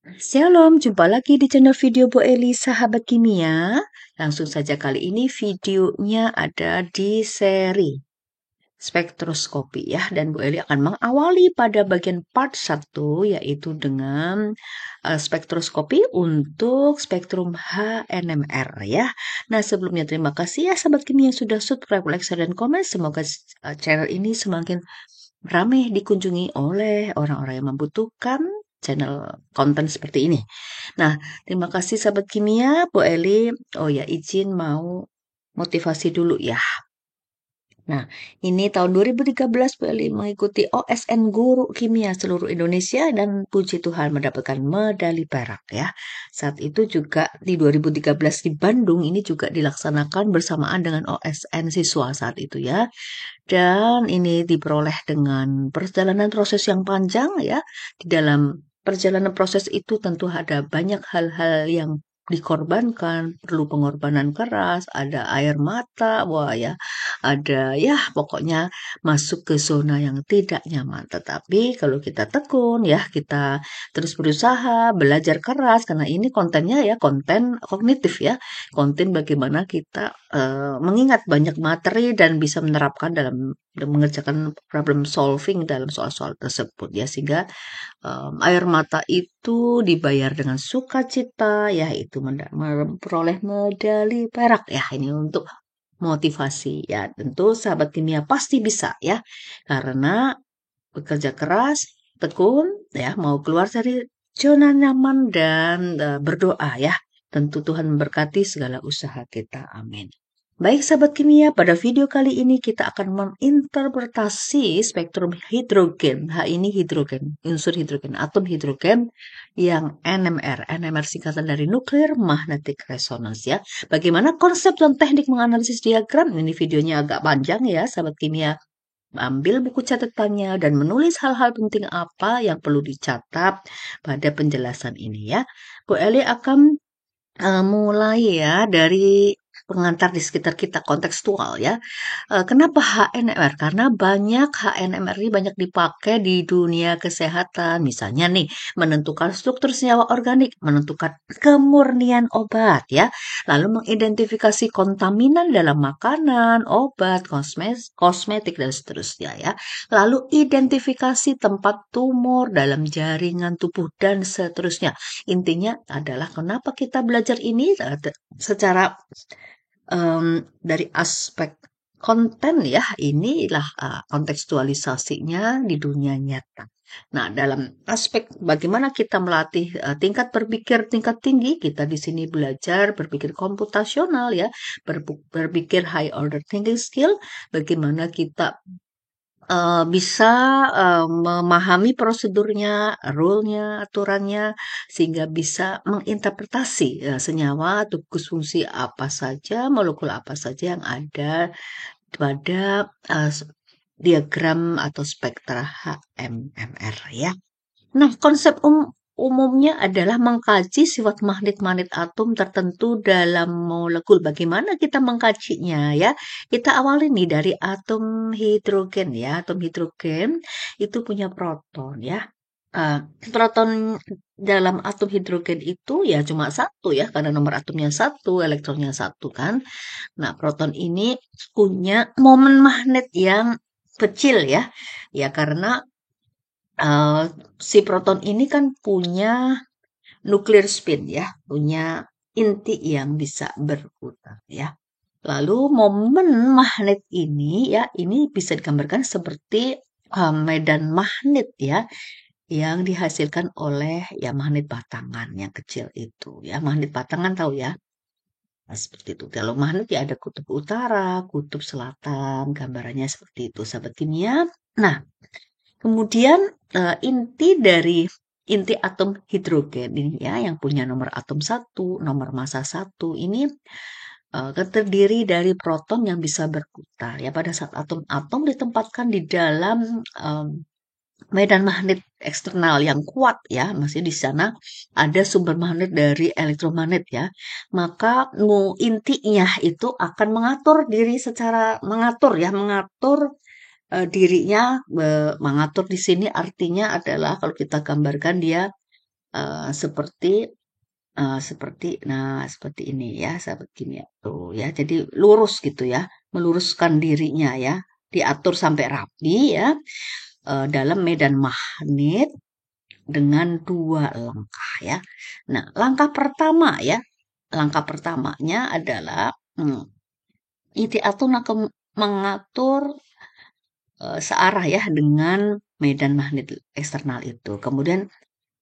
Shalom, jumpa lagi di channel video Bu Eli, sahabat kimia. Langsung saja kali ini videonya ada di seri spektroskopi ya. Dan Bu Eli akan mengawali pada bagian part 1 yaitu dengan spektroskopi untuk spektrum HNMR ya. Nah sebelumnya terima kasih ya sahabat kimia yang sudah subscribe, like, share, dan komen. Semoga channel ini semakin ramai dikunjungi oleh orang-orang yang membutuhkan channel konten seperti ini. Nah, terima kasih sahabat kimia, Bu Eli. Oh ya, izin mau motivasi dulu ya. Nah, ini tahun 2013 Bu Eli mengikuti OSN Guru Kimia seluruh Indonesia dan puji Tuhan mendapatkan medali perak ya. Saat itu juga di 2013 di Bandung ini juga dilaksanakan bersamaan dengan OSN siswa saat itu ya. Dan ini diperoleh dengan perjalanan proses yang panjang ya. Di dalam perjalanan proses itu tentu ada banyak hal-hal yang dikorbankan, perlu pengorbanan keras, ada air mata, wah ya, ada ya pokoknya masuk ke zona yang tidak nyaman. Tetapi kalau kita tekun ya, kita terus berusaha, belajar keras karena ini kontennya ya konten kognitif ya, konten bagaimana kita mengingat banyak materi dan bisa menerapkan dalam mengerjakan problem solving dalam soal-soal tersebut ya sehingga air mata itu dibayar dengan sukacita ya itu memperoleh medali perak ya ini untuk motivasi ya tentu sahabat kimia pasti bisa ya karena bekerja keras tekun ya mau keluar dari zona nyaman dan berdoa ya tentu Tuhan memberkati segala usaha kita amin. Baik sahabat kimia, pada video kali ini kita akan menginterpretasi spektrum hidrogen. H ini hidrogen, unsur hidrogen, atom hidrogen yang NMR. NMR singkatan dari Nuclear Magnetic Resonance ya. Bagaimana konsep dan teknik menganalisis diagram? Ini videonya agak panjang ya sahabat kimia. Ambil buku catatannya dan menulis hal-hal penting apa yang perlu dicatat pada penjelasan ini ya. Bu Eli akan mulai ya dari pengantar di sekitar kita kontekstual ya. Kenapa HNMR? Karena banyak HNMR ini banyak dipakai di dunia kesehatan. Misalnya nih, menentukan struktur senyawa organik, menentukan kemurnian obat ya. Lalu mengidentifikasi kontaminan dalam makanan, obat, kosmetik dan seterusnya ya. Lalu identifikasi tempat tumor dalam jaringan tubuh dan seterusnya. Intinya adalah kenapa kita belajar ini secara dari aspek konten ya, inilah kontekstualisasinya di dunia nyata. Nah, dalam aspek bagaimana kita melatih tingkat berpikir tingkat tinggi, kita di sini belajar berpikir komputasional ya, berpikir high order thinking skill, bagaimana kita bisa memahami prosedurnya, rule-nya, aturannya, sehingga bisa menginterpretasi senyawa atau fungsi apa saja, molekul apa saja yang ada pada diagram atau spektra HMMR ya. Nah, konsep umumnya adalah mengkaji sifat magnet-magnet atom tertentu dalam molekul. Bagaimana kita mengkajinya ya? Kita awali nih dari atom hidrogen ya. Atom hidrogen itu punya proton ya. Uh, Proton dalam atom hidrogen itu ya cuma satu ya, karena nomor atomnya satu, elektronnya satu kan. Nah, proton ini punya momen magnet yang kecil ya. Ya, karena uh, si proton ini kan punya nuklir spin ya, punya inti yang bisa berputar ya. Lalu momen magnet ini ya, ini bisa digambarkan seperti medan magnet ya, yang dihasilkan oleh ya magnet batangan yang kecil itu ya. Magnet batangan tahu ya? Nah, seperti itu. Kalau magnet ya ada kutub utara, kutub selatan, gambarannya seperti itu, sahabat kimia. Nah, kemudian inti atom hidrogen ini ya yang punya nomor atom satu, nomor massa satu ini terdiri dari proton yang bisa berputar. Ya pada saat atom-atom ditempatkan di dalam medan magnet eksternal yang kuat ya, masih di sana ada sumber magnet dari elektromagnet ya. Maka intinya itu akan mengatur diri secara mengatur dirinya mengatur di sini artinya adalah kalau kita gambarkan dia seperti seperti ini ya, sahabat kimia tuh ya. Jadi lurus gitu ya, meluruskan dirinya ya, diatur sampai rapi ya, dalam medan magnet dengan 2 langkah ya. Nah, langkah pertama ya, langkah pertamanya adalah inti atom akan mengatur searah ya dengan medan magnet eksternal itu. Kemudian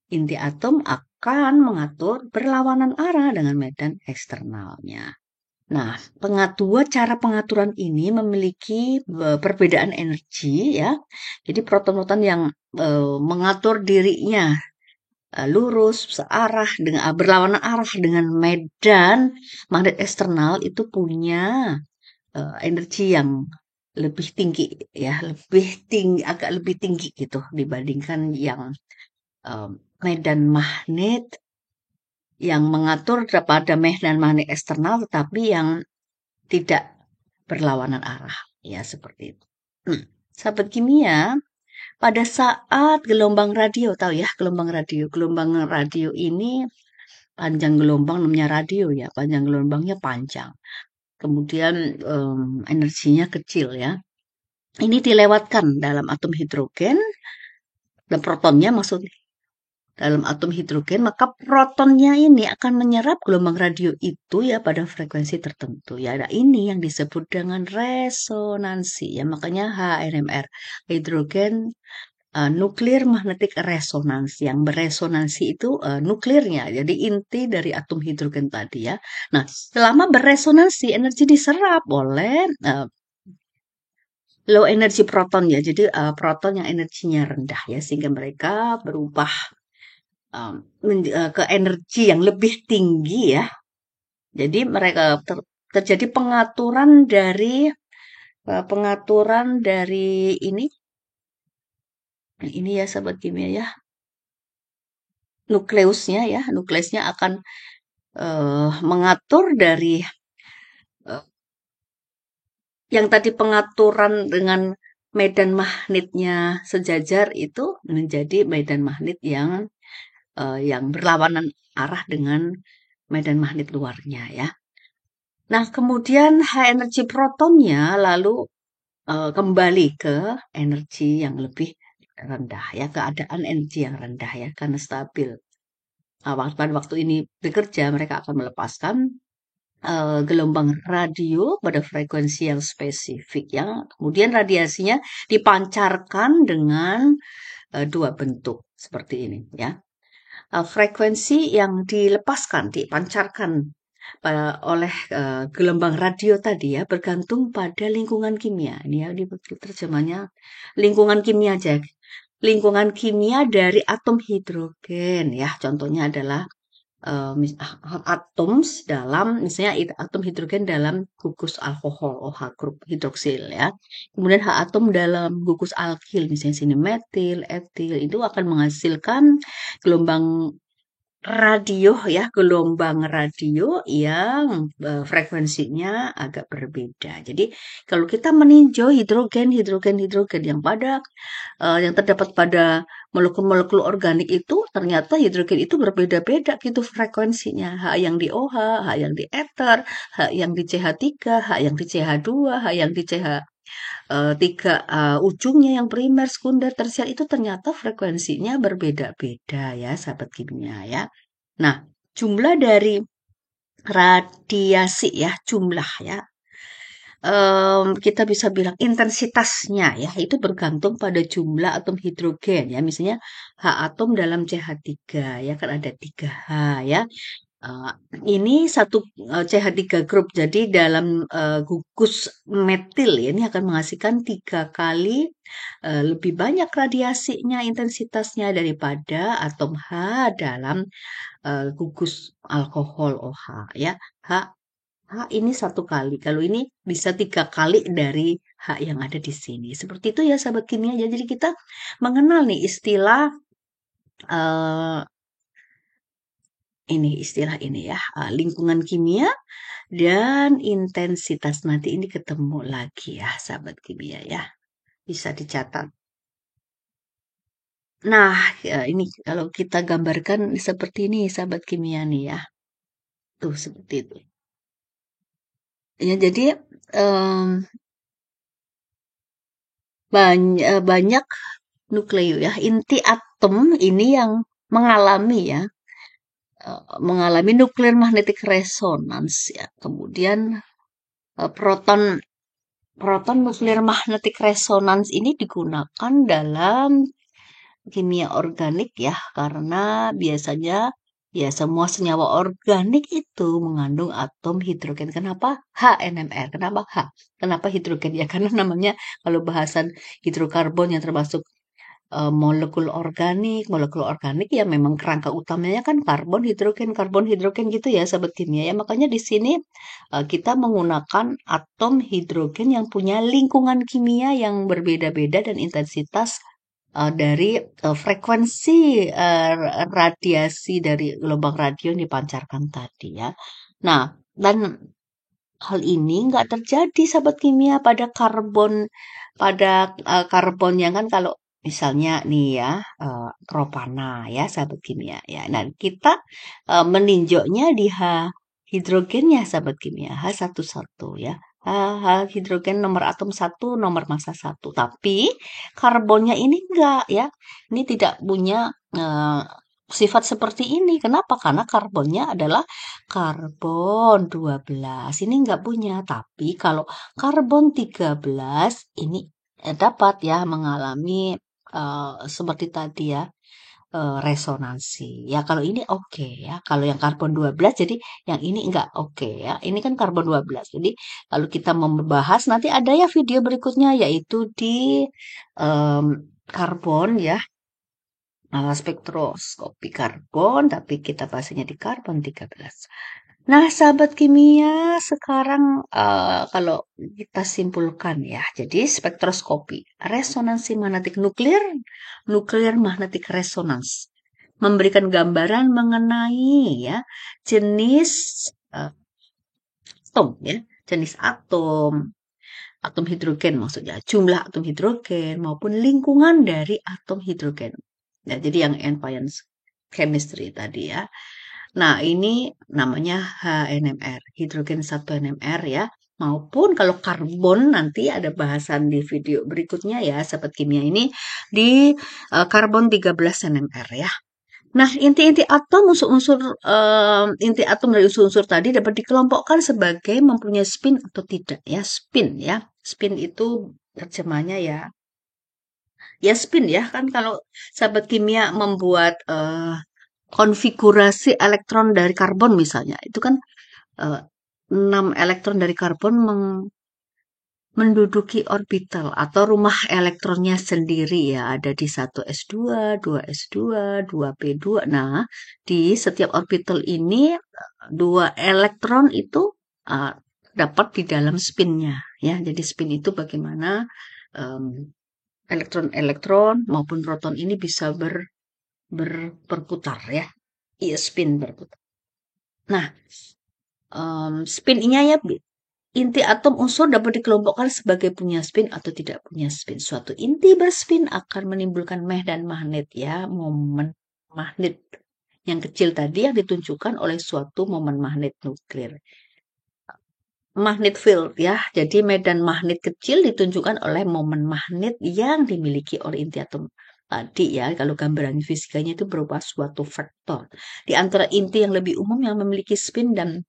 inti atom akan mengatur berlawanan arah dengan medan eksternalnya. Nah, cara pengaturan ini memiliki perbedaan energi ya. Jadi proton-proton yang mengatur dirinya lurus searah dengan berlawanan arah dengan medan magnet eksternal itu punya energi yang lebih tinggi ya, lebih tinggi, agak lebih tinggi gitu dibandingkan yang medan magnet yang mengatur pada medan magnet eksternal tetapi yang tidak berlawanan arah ya seperti itu. Sahabat kimia, pada saat gelombang radio, tahu ya gelombang radio ini panjang gelombang namanya radio ya, panjang gelombangnya panjang. Kemudian energinya kecil ya. Ini dilewatkan dalam atom hidrogen dan protonnya maksudnya dalam atom hidrogen, maka protonnya ini akan menyerap gelombang radio itu ya pada frekuensi tertentu ya. Nah, ini yang disebut dengan resonansi ya. Makanya HNMR, hidrogen nuklir magnetic resonance, yang beresonansi itu nuklirnya. Jadi inti dari atom hidrogen tadi ya. Nah, selama beresonansi energi diserap oleh low energy proton ya. Jadi proton yang energinya rendah ya sehingga mereka berubah ke energi yang lebih tinggi ya. Jadi mereka terjadi pengaturan dari ini ya sahabat kimia ya. Nukleusnya akan mengatur dari yang tadi pengaturan dengan medan magnetnya sejajar itu menjadi medan magnet yang berlawanan arah dengan medan magnet luarnya ya. Nah, kemudian high energy protonnya lalu kembali ke energi yang lebih rendah ya, keadaan energi yang rendah ya, karena stabil. Pada waktu ini bekerja, mereka akan melepaskan gelombang radio pada frekuensi yang spesifik ya. Kemudian radiasinya dipancarkan dengan 2 bentuk seperti ini ya. Frekuensi yang dipancarkan oleh gelombang radio tadi ya bergantung pada lingkungan kimia. Ini ya terjemahnya lingkungan kimia aja. Lingkungan kimia dari atom hidrogen ya. Contohnya adalah misalnya atom hidrogen dalam gugus alkohol OH grup hidroksil ya. Kemudian H atom dalam gugus alkil misalnya sini metil, etil itu akan menghasilkan gelombang gelombang radio yang frekuensinya agak berbeda. Jadi kalau kita meninjau hidrogen yang terdapat pada molekul-molekul organik itu ternyata hidrogen itu berbeda-beda gitu frekuensinya. H yang di OH, H yang di ether, H yang di CH3, H yang di CH2, H yang di CH3 ujungnya yang primer, sekunder, tersier itu ternyata frekuensinya berbeda-beda ya sahabat kimia ya. Nah, jumlah dari radiasi ya, jumlah ya. Kita bisa bilang intensitasnya ya, itu bergantung pada jumlah atom hidrogen ya. Misalnya H atom dalam CH3 ya, kan ada 3H ya. Ini satu CH3 grup, jadi dalam gugus metil ya, ini akan menghasilkan 3 kali lebih banyak radiasinya, intensitasnya daripada atom H dalam gugus alkohol OH ya. H ini 1 kali, kalau ini bisa 3 kali dari H yang ada di sini. Seperti itu ya sahabat kimia. Jadi kita mengenal nih istilah ini ya, lingkungan kimia dan intensitas. Nanti ini ketemu lagi ya sahabat kimia ya. Bisa dicatat. Nah, ya ini kalau kita gambarkan seperti ini, sahabat kimia nih ya. Tuh, seperti itu. Ya, jadi banyak nukleu ya. Inti atom ini yang mengalami ya, mengalami nuklir magnetic resonance ya. Kemudian proton proton nuklir magnetic resonance ini digunakan dalam kimia organik ya, karena biasanya ya semua senyawa organik itu mengandung atom hidrogen. Kenapa HNMR? Kenapa H? Kenapa hidrogen? Ya karena namanya kalau bahasan hidrokarbon yang termasuk molekul organik ya memang kerangka utamanya kan karbon hidrogen gitu ya sahabat kimia ya. Makanya di sini kita menggunakan atom hidrogen yang punya lingkungan kimia yang berbeda-beda dan intensitas dari frekuensi radiasi dari gelombang radio yang dipancarkan tadi ya. Nah, dan hal ini nggak terjadi sahabat kimia pada karbon yang kan kalau misalnya nih ya propana ya sahabat kimia ya. Nah, kita meninjaunya di H hidrogennya sahabat kimia H11 ya. H hidrogen nomor atom satu, nomor massa satu. Tapi karbonnya ini enggak ya. Ini tidak punya eh, sifat seperti ini. Kenapa? Karena karbonnya adalah karbon 12. Ini enggak punya. Tapi kalau karbon 13 ini dapat ya mengalami seperti tadi ya resonansi. Ya kalau ini oke ya. Kalau yang karbon 12 jadi yang ini enggak oke ya. Ini kan karbon 12. Jadi kalau kita membahas nanti ada ya video berikutnya yaitu di em, karbon ya. Spektroskopi karbon tapi kita bahasanya di karbon 13. Nah, sahabat kimia, sekarang kalau kita simpulkan ya, jadi spektroskopi, resonansi magnetik nuklir, nuklir magnetic resonance, memberikan gambaran mengenai ya jenis eh, atom ya, jenis atom, atom hidrogen maksudnya, jumlah atom hidrogen maupun lingkungan dari atom hidrogen. Ya, jadi yang environment chemistry tadi ya. Nah, ini namanya HNMR, hidrogen 1 NMR ya. Maupun kalau karbon nanti ada bahasan di video berikutnya ya, sahabat kimia ini di karbon 13 NMR ya. Nah, inti-inti atom, inti atom dari unsur-unsur tadi dapat dikelompokkan sebagai mempunyai spin atau tidak ya. Spin ya. Spin itu terjemahnya ya. Ya spin ya kan kalau sahabat kimia membuat konfigurasi elektron dari karbon misalnya, itu kan eh, 6 elektron dari karbon menduduki orbital atau rumah elektronnya sendiri ya. Ada di satu S2, 2S2, 2P2. Nah, di setiap orbital ini dua elektron itu eh, dapat di dalam spinnya ya. Jadi spin itu bagaimana em, elektron-elektron maupun proton ini bisa berputar ya. Iya, spin berputar. Nah, spin-nya ya inti atom unsur dapat dikelompokkan sebagai punya spin atau tidak punya spin. Suatu inti berspin akan menimbulkan dan magnet ya, momen magnet yang kecil tadi yang ditunjukkan oleh suatu momen magnet nuklir. Magnet field ya, jadi medan magnet kecil ditunjukkan oleh momen magnet yang dimiliki oleh inti atom tadi ya. Kalau gambaran fisikanya itu berupa suatu vektor. Di antara inti yang lebih umum yang memiliki spin dan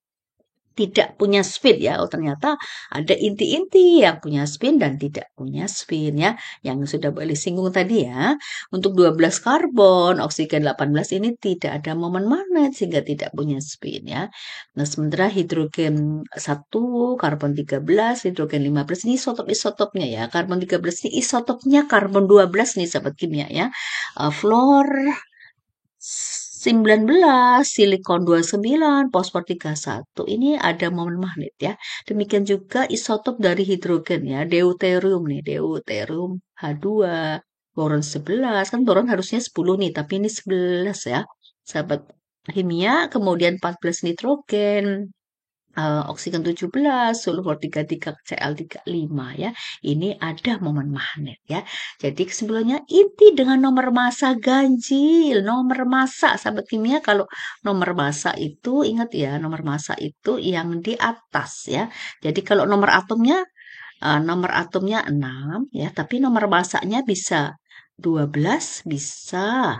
tidak punya spin ya. Oh, ternyata ada inti-inti yang punya spin dan tidak punya spin ya. Yang sudah boleh singgung tadi ya. Untuk 12 karbon, oksigen 18 ini tidak ada momen magnet sehingga tidak punya spin ya. Nah, sementara hidrogen 1, karbon 13, hidrogen 15 ini isotop-isotopnya ya. Karbon 13 ini isotopnya karbon 12 nih sahabat kimia ya. Fluor 19, silikon 29, fosfor 31. Ini ada momen magnet ya. Demikian juga isotop dari hidrogen ya, deuterium nih, deuterium H2, boron 11. Kan boron harusnya 10 nih, tapi ini 11 ya. Sahabat kimia, kemudian 14 nitrogen, oksigen 17, sulfur 33, Cl35 ya. Ini ada momen magnet ya. Jadi kesimpulannya inti dengan nomor massa ganjil. Nomor massa sahabat kimia, kalau nomor massa itu ingat ya, nomor massa itu yang di atas ya. Jadi kalau nomor atomnya 6 ya, tapi nomor massanya bisa 12, bisa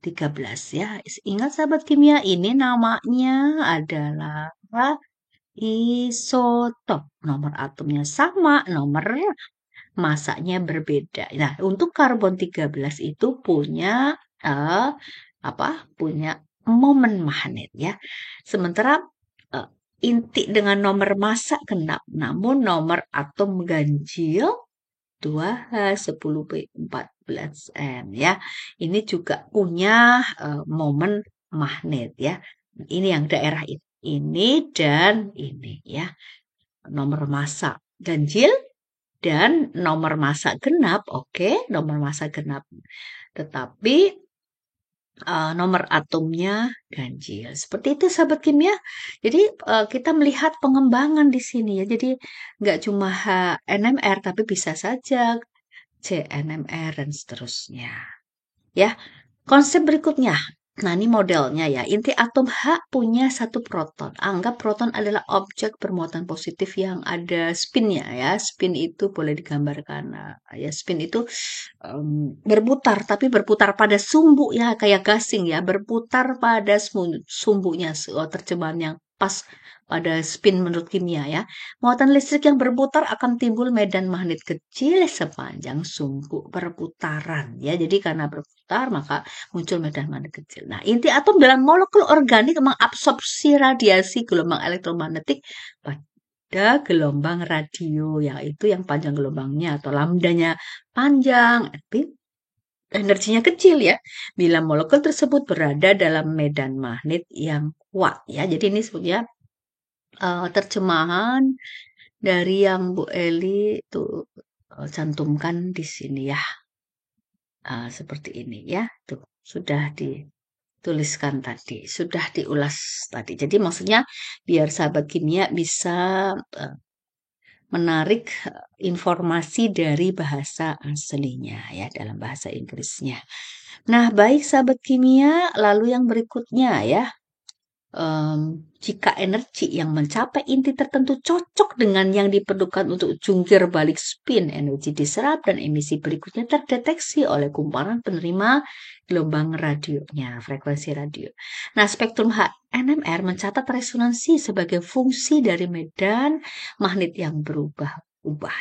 13 ya. Ingat sahabat kimia, ini namanya adalah isotop. Nomor atomnya sama, nomor masanya berbeda. Nah, untuk karbon 13 itu punya eh, apa? Punya momen magnet ya. Sementara eh, inti dengan nomor massa genap, namun nomor atom ganjil 2H10P14M ya. Ini juga punya momen magnet ya. Ini yang daerah ini dan ini ya. Nomor massa ganjil dan nomor massa genap, oke, nomor massa genap. Tetapi nomor atomnya ganjil. Seperti itu sahabat kimia. Jadi kita melihat pengembangan di sini ya. Jadi nggak cuma HNMR tapi bisa saja CNMR dan seterusnya. Ya, konsep berikutnya. Nah, ini modelnya ya. Inti atom H punya satu proton. Anggap proton adalah objek bermuatan positif yang ada spinnya ya. Spin itu boleh digambarkan. Ya, spin itu berputar, tapi berputar pada sumbu ya, kayak gasing ya. Berputar pada sumbunya. Terjemahan yang pas pada spin menurut kimia ya. Muatan listrik yang berputar akan timbul medan magnet kecil sepanjang sumbu perputaran ya. Jadi karena berputar maka muncul medan magnet kecil. Nah, inti atom dalam molekul organik mengabsorpsi radiasi gelombang elektromagnetik pada gelombang radio, yaitu yang panjang gelombangnya atau lambdanya panjang, tapi energinya kecil ya. Bila molekul tersebut berada dalam medan magnet yang kuat ya. Jadi ini sebetulnya terjemahan dari yang Bu Eli itu cantumkan di sini ya. Seperti ini ya. Tuh, sudah dituliskan tadi, sudah diulas tadi. Jadi maksudnya biar sahabat kimia bisa menarik informasi dari bahasa aslinya ya, dalam bahasa Inggrisnya. Nah, baik sahabat kimia, lalu yang berikutnya ya. Jika energi yang mencapai inti tertentu cocok dengan yang diperlukan untuk jungkir balik spin, energi diserap dan emisi berikutnya terdeteksi oleh kumparan penerima gelombang radionya, frekuensi radio. Nah, spektrum HNMR mencatat resonansi sebagai fungsi dari medan magnet yang berubah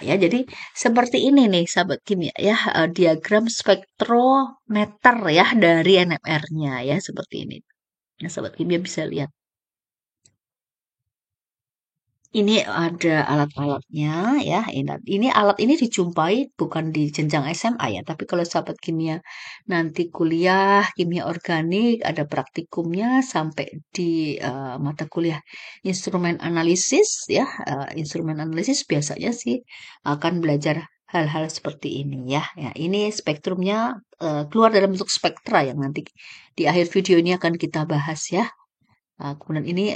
ya. Jadi seperti ini nih sahabat kimia ya, diagram spektrometer ya dari NMR-nya ya, seperti ini. Nah, sahabat kimia bisa lihat. Ini ada alat-alatnya ya. Ini alat ini dijumpai bukan di jenjang SMA ya, tapi kalau sahabat kimia nanti kuliah kimia organik ada praktikumnya sampai di mata kuliah instrumen analisis ya. Instrumen analisis biasanya sih akan belajar hal-hal seperti ini ya. Ya, ini spektrumnya keluar dalam bentuk spektra yang nanti di akhir video ini akan kita bahas ya. Kemudian ini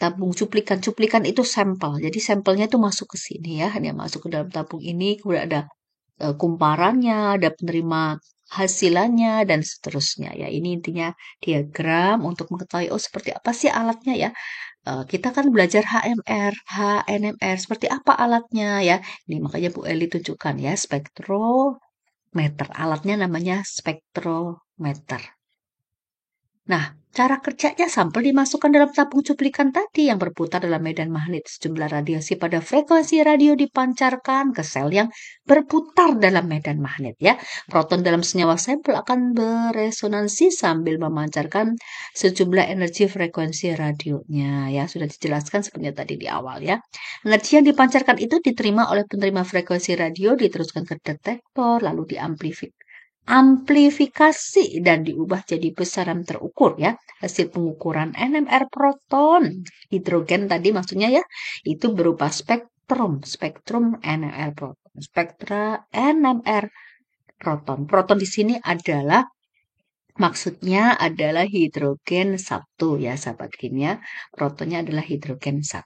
tabung cuplikan. Cuplikan itu sampel. Jadi sampelnya itu masuk ke sini ya. Dia masuk ke dalam tabung ini. Kemudian ada kumparannya, ada penerima hasilannya dan seterusnya ya. Ini intinya diagram untuk mengetahui seperti apa sih alatnya ya. Kita kan belajar HMR, HNMR, seperti apa alatnya ya. Ini makanya Bu Eli tunjukkan ya spektrometer. Alatnya namanya spektrometer. Nah, cara kerjanya sampel dimasukkan dalam tabung cuplikan tadi yang berputar dalam medan magnet. Sejumlah radiasi pada frekuensi radio dipancarkan ke sel yang berputar dalam medan magnet ya. Proton dalam senyawa sampel akan beresonansi sambil memancarkan sejumlah energi frekuensi radionya ya. Sudah dijelaskan sebenarnya tadi di awal ya. Energi yang dipancarkan itu diterima oleh penerima frekuensi radio, diteruskan ke detektor, lalu amplifikasi dan diubah jadi besaran terukur ya. Hasil pengukuran NMR proton hidrogen tadi maksudnya ya, itu berupa spektrum NMR proton. Spektra NMR proton. Proton di sini adalah Maksudnya adalah hidrogen 1 ya, sahabat kimia. Protonnya adalah hidrogen 1.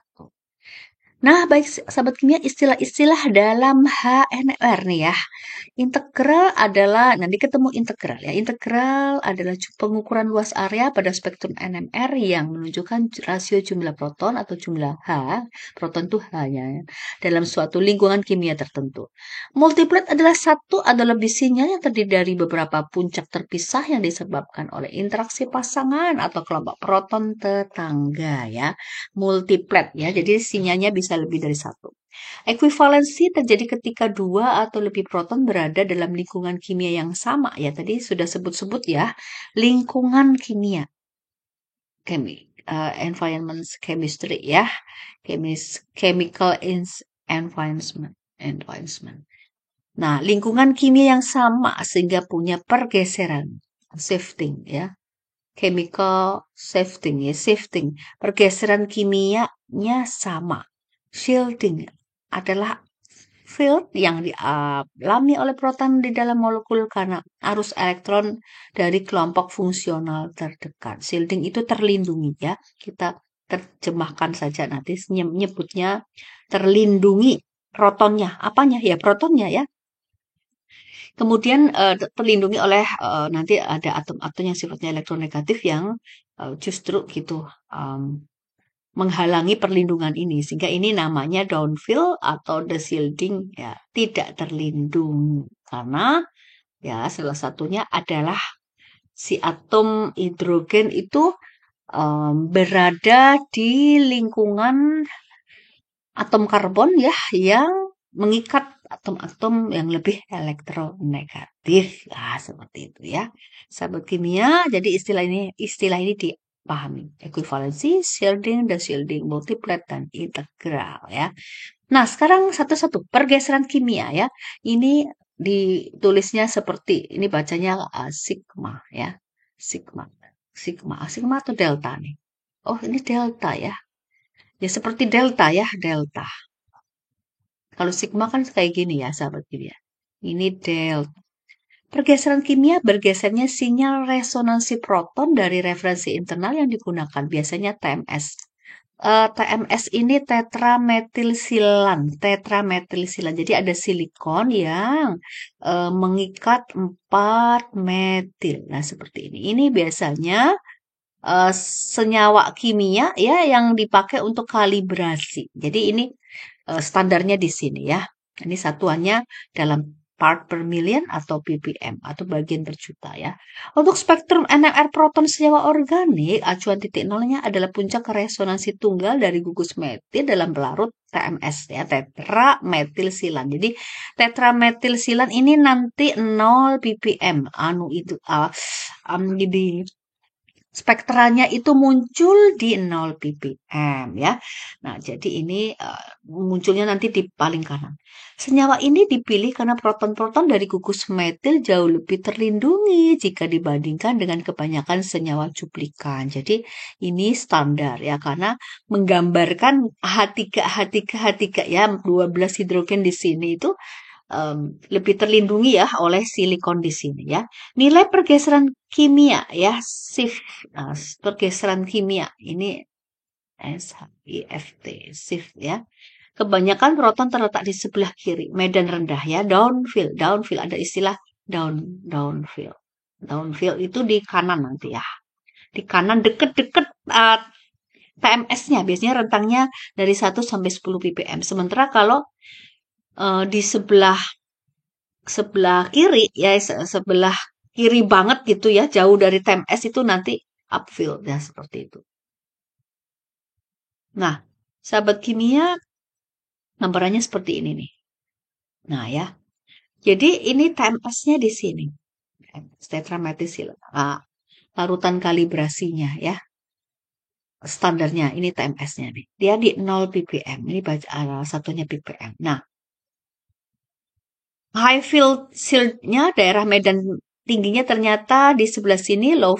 Nah, baik sahabat kimia, istilah-istilah dalam HNR nih ya. Integral adalah, nanti ketemu integral ya. Integral adalah pengukuran luas area pada spektrum NMR yang menunjukkan rasio jumlah proton atau jumlah H, proton itu H ya, dalam suatu lingkungan kimia tertentu. Multiplet adalah satu atau lebih sinyal yang terdiri dari beberapa puncak terpisah yang disebabkan oleh interaksi pasangan atau kelompok proton tetangga ya. Multiplet ya, jadi sinyalnya bisa lebih dari satu. Ekuivalensi terjadi ketika dua atau lebih proton berada dalam lingkungan kimia yang sama. Ya, tadi sudah sebut-sebut ya, lingkungan kimia. Environment chemistry ya. Chemical environment. Nah, lingkungan kimia yang sama sehingga punya pergeseran. Shifting ya. Chemical shifting. Pergeseran kimianya sama. Shielding adalah field yang dialami oleh proton di dalam molekul karena arus elektron dari kelompok fungsional terdekat. Shielding itu terlindungi ya. Kita terjemahkan saja nanti nyebutnya terlindungi protonnya. Apanya? Ya protonnya ya. Kemudian terlindungi oleh nanti ada atom-atom yang sifatnya elektronegatif yang justru gitu menghalangi perlindungan ini, sehingga ini namanya downfill atau shielding ya, tidak terlindung karena ya salah satunya adalah si atom hidrogen itu berada di lingkungan atom karbon ya yang mengikat atom-atom yang lebih elektronegatif. Nah, seperti itu ya. Sahabat kimia, jadi istilah ini dipahami. Ekuivalensi, shielding, shielding, multiplet, dan integral ya. Nah, sekarang satu-satu pergeseran kimia ya. Ini ditulisnya seperti ini, bacanya sigma ya. Sigma atau delta nih. Oh, ini delta ya. Ya seperti delta ya, delta. Kalau sigma kan kayak gini ya, sahabat kimia. Ini delta. Pergeseran kimia bergesernya sinyal resonansi proton dari referensi internal yang digunakan, biasanya TMS. TMS ini tetrametilsilan. Jadi ada silikon yang mengikat 4 metil. Nah, seperti ini. Ini biasanya senyawa kimia ya yang dipakai untuk kalibrasi. Jadi ini standarnya di sini ya. Ini satuannya dalam part per million atau ppm atau bagian per juta ya. Untuk spektrum NMR proton senyawa organik, acuan titik nolnya adalah puncak resonansi tunggal dari gugus metil dalam pelarut TMS ya, tetrametilsilan. Jadi tetrametilsilan ini nanti 0 ppm di spektranya itu muncul di 0 ppm ya. Nah, jadi ini munculnya nanti di paling kanan. Senyawa ini dipilih karena proton-proton dari gugus metil jauh lebih terlindungi jika dibandingkan dengan kebanyakan senyawa cuplikan. Jadi ini standar ya karena menggambarkan H3 ya, 12 hidrogen di sini itu lebih terlindungi ya oleh silikon di sini ya. Nilai pergeseran kimia ya, pergeseran kimia ini SHIFT, shift ya. Kebanyakan proton terletak di sebelah kiri, medan rendah ya, downfill. Downfill ada istilah downfill. Downfill itu di kanan nanti ya. Di kanan deket-deket TMS-nya, biasanya rentangnya dari 1 sampai 10 ppm. Sementara kalau di sebelah kiri ya, sebelah kiri banget gitu ya, jauh dari TMS itu nanti upfield ya, seperti itu. Nah, sahabat kimia, gambarannya seperti ini nih. Nah ya, jadi ini TMS-nya di sini, tetrametilsilan. Nah, larutan kalibrasinya ya, standarnya ini TMS-nya nih. Dia di 0 ppm. Ini satunya ppm. Nah, high field-nya daerah medan tingginya ternyata di sebelah sini, low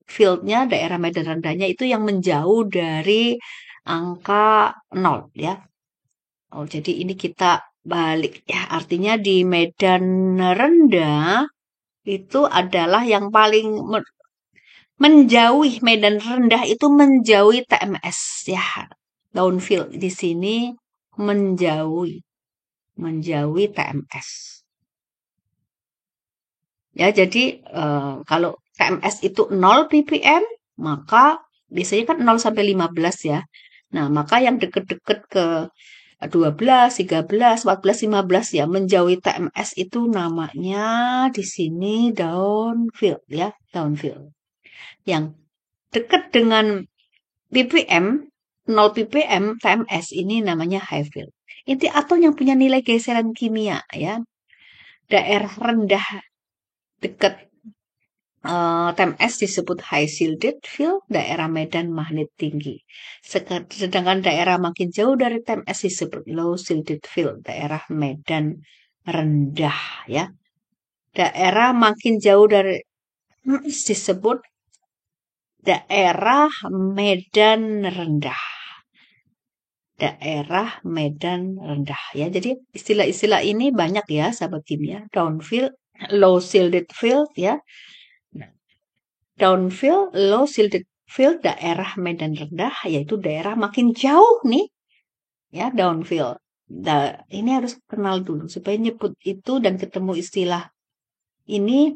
field-nya daerah medan rendahnya itu yang menjauh dari angka 0 ya. Oh, jadi ini kita balik ya. Artinya di medan rendah itu adalah yang paling menjauhi medan rendah itu menjauhi TMS ya. Downfield di sini menjauhi TMS. Ya, jadi kalau TMS itu 0 ppm, maka biasanya kan 0 sampai 15 ya. Nah, maka yang deket-deket ke 12, 13, 14, 15 ya, menjauhi TMS itu namanya di sini downfield ya, downfield. Yang dekat dengan ppm, 0 ppm TMS ini namanya high field. Inti atom yang punya nilai geseran kimia ya. Daerah rendah dekat TMS disebut high shielded field, daerah medan magnet tinggi. Sedangkan daerah makin jauh dari TMS disebut low shielded field, daerah medan rendah ya. Daerah makin jauh dari TMS disebut daerah medan rendah. Daerah medan rendah ya. Jadi istilah-istilah ini banyak ya sahabat kimia. Downfield, low shielded field ya. Downfield, low shielded field, daerah medan rendah, yaitu daerah makin jauh nih, ya downfield. Ini harus kenal dulu supaya nyebut itu dan ketemu istilah ini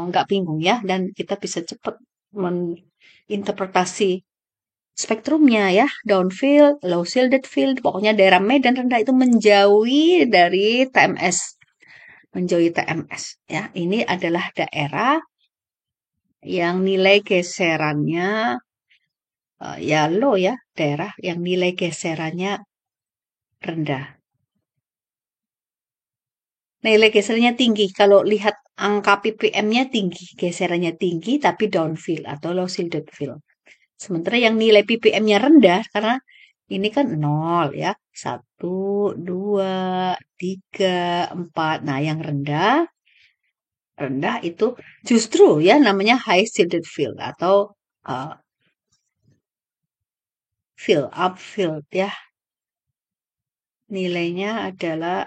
nggak bingung ya, dan kita bisa cepat menginterpretasi spektrumnya ya. Downfield, low shielded field, pokoknya daerah medan rendah itu menjauhi dari TMS, menjauhi TMS ya. Ini adalah daerah yang nilai geserannya ya low ya, daerah yang nilai geserannya rendah. Nilai geserannya tinggi. Kalau lihat angka ppm-nya tinggi, geserannya tinggi tapi downfield atau low shielded field. Sementara yang nilai ppm-nya rendah karena ini kan 0 ya. 1, 2, 3, 4. Nah, yang rendah itu justru ya namanya high shielded field atau upfield ya. Nilainya adalah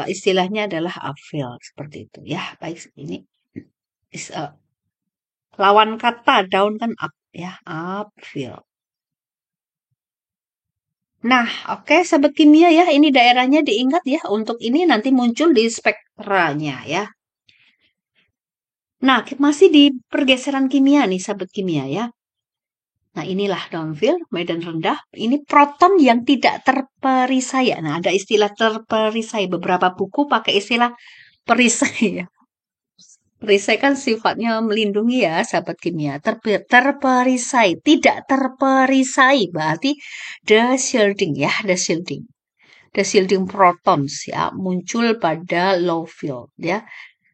istilahnya adalah upfield seperti itu ya. Baik, ini lawan kata down kan up ya, upfield. Nah, oke sahabat kimia ya, ini daerahnya diingat ya. Untuk ini nanti muncul di spektranya ya. Nah, masih di pergeseran kimia nih sahabat kimia ya. Nah, inilah downfield, medan rendah. Ini proton yang tidak terperisai. Nah, ada istilah terperisai. Beberapa buku pakai istilah perisai ya. Perisai kan sifatnya melindungi ya, sahabat kimia. Terperisai, tidak terperisai. Berarti the shielding ya, the shielding. The shielding protons ya, muncul pada low field ya.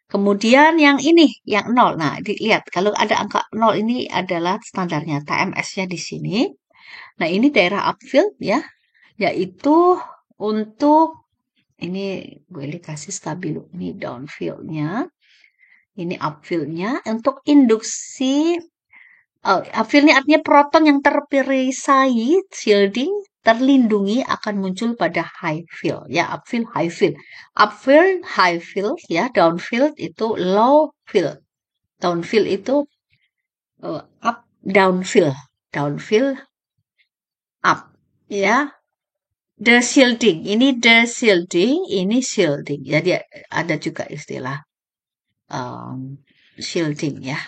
Kemudian yang ini, yang 0. Nah, dilihat kalau ada angka 0 ini adalah standarnya TMS-nya di sini. Nah, ini daerah upfield ya, yaitu untuk ini gue kasih stabilo, ini downfield-nya. Ini upfield-nya untuk induksi. Upfield ini artinya proton yang terperisai, shielding, terlindungi akan muncul pada high field ya, upfield, high field. Upfield, high field ya, downfield itu low field. Downfield itu up, downfield up ya. The shielding, ini the shielding, ini shielding. Jadi ada juga istilah shielding ya.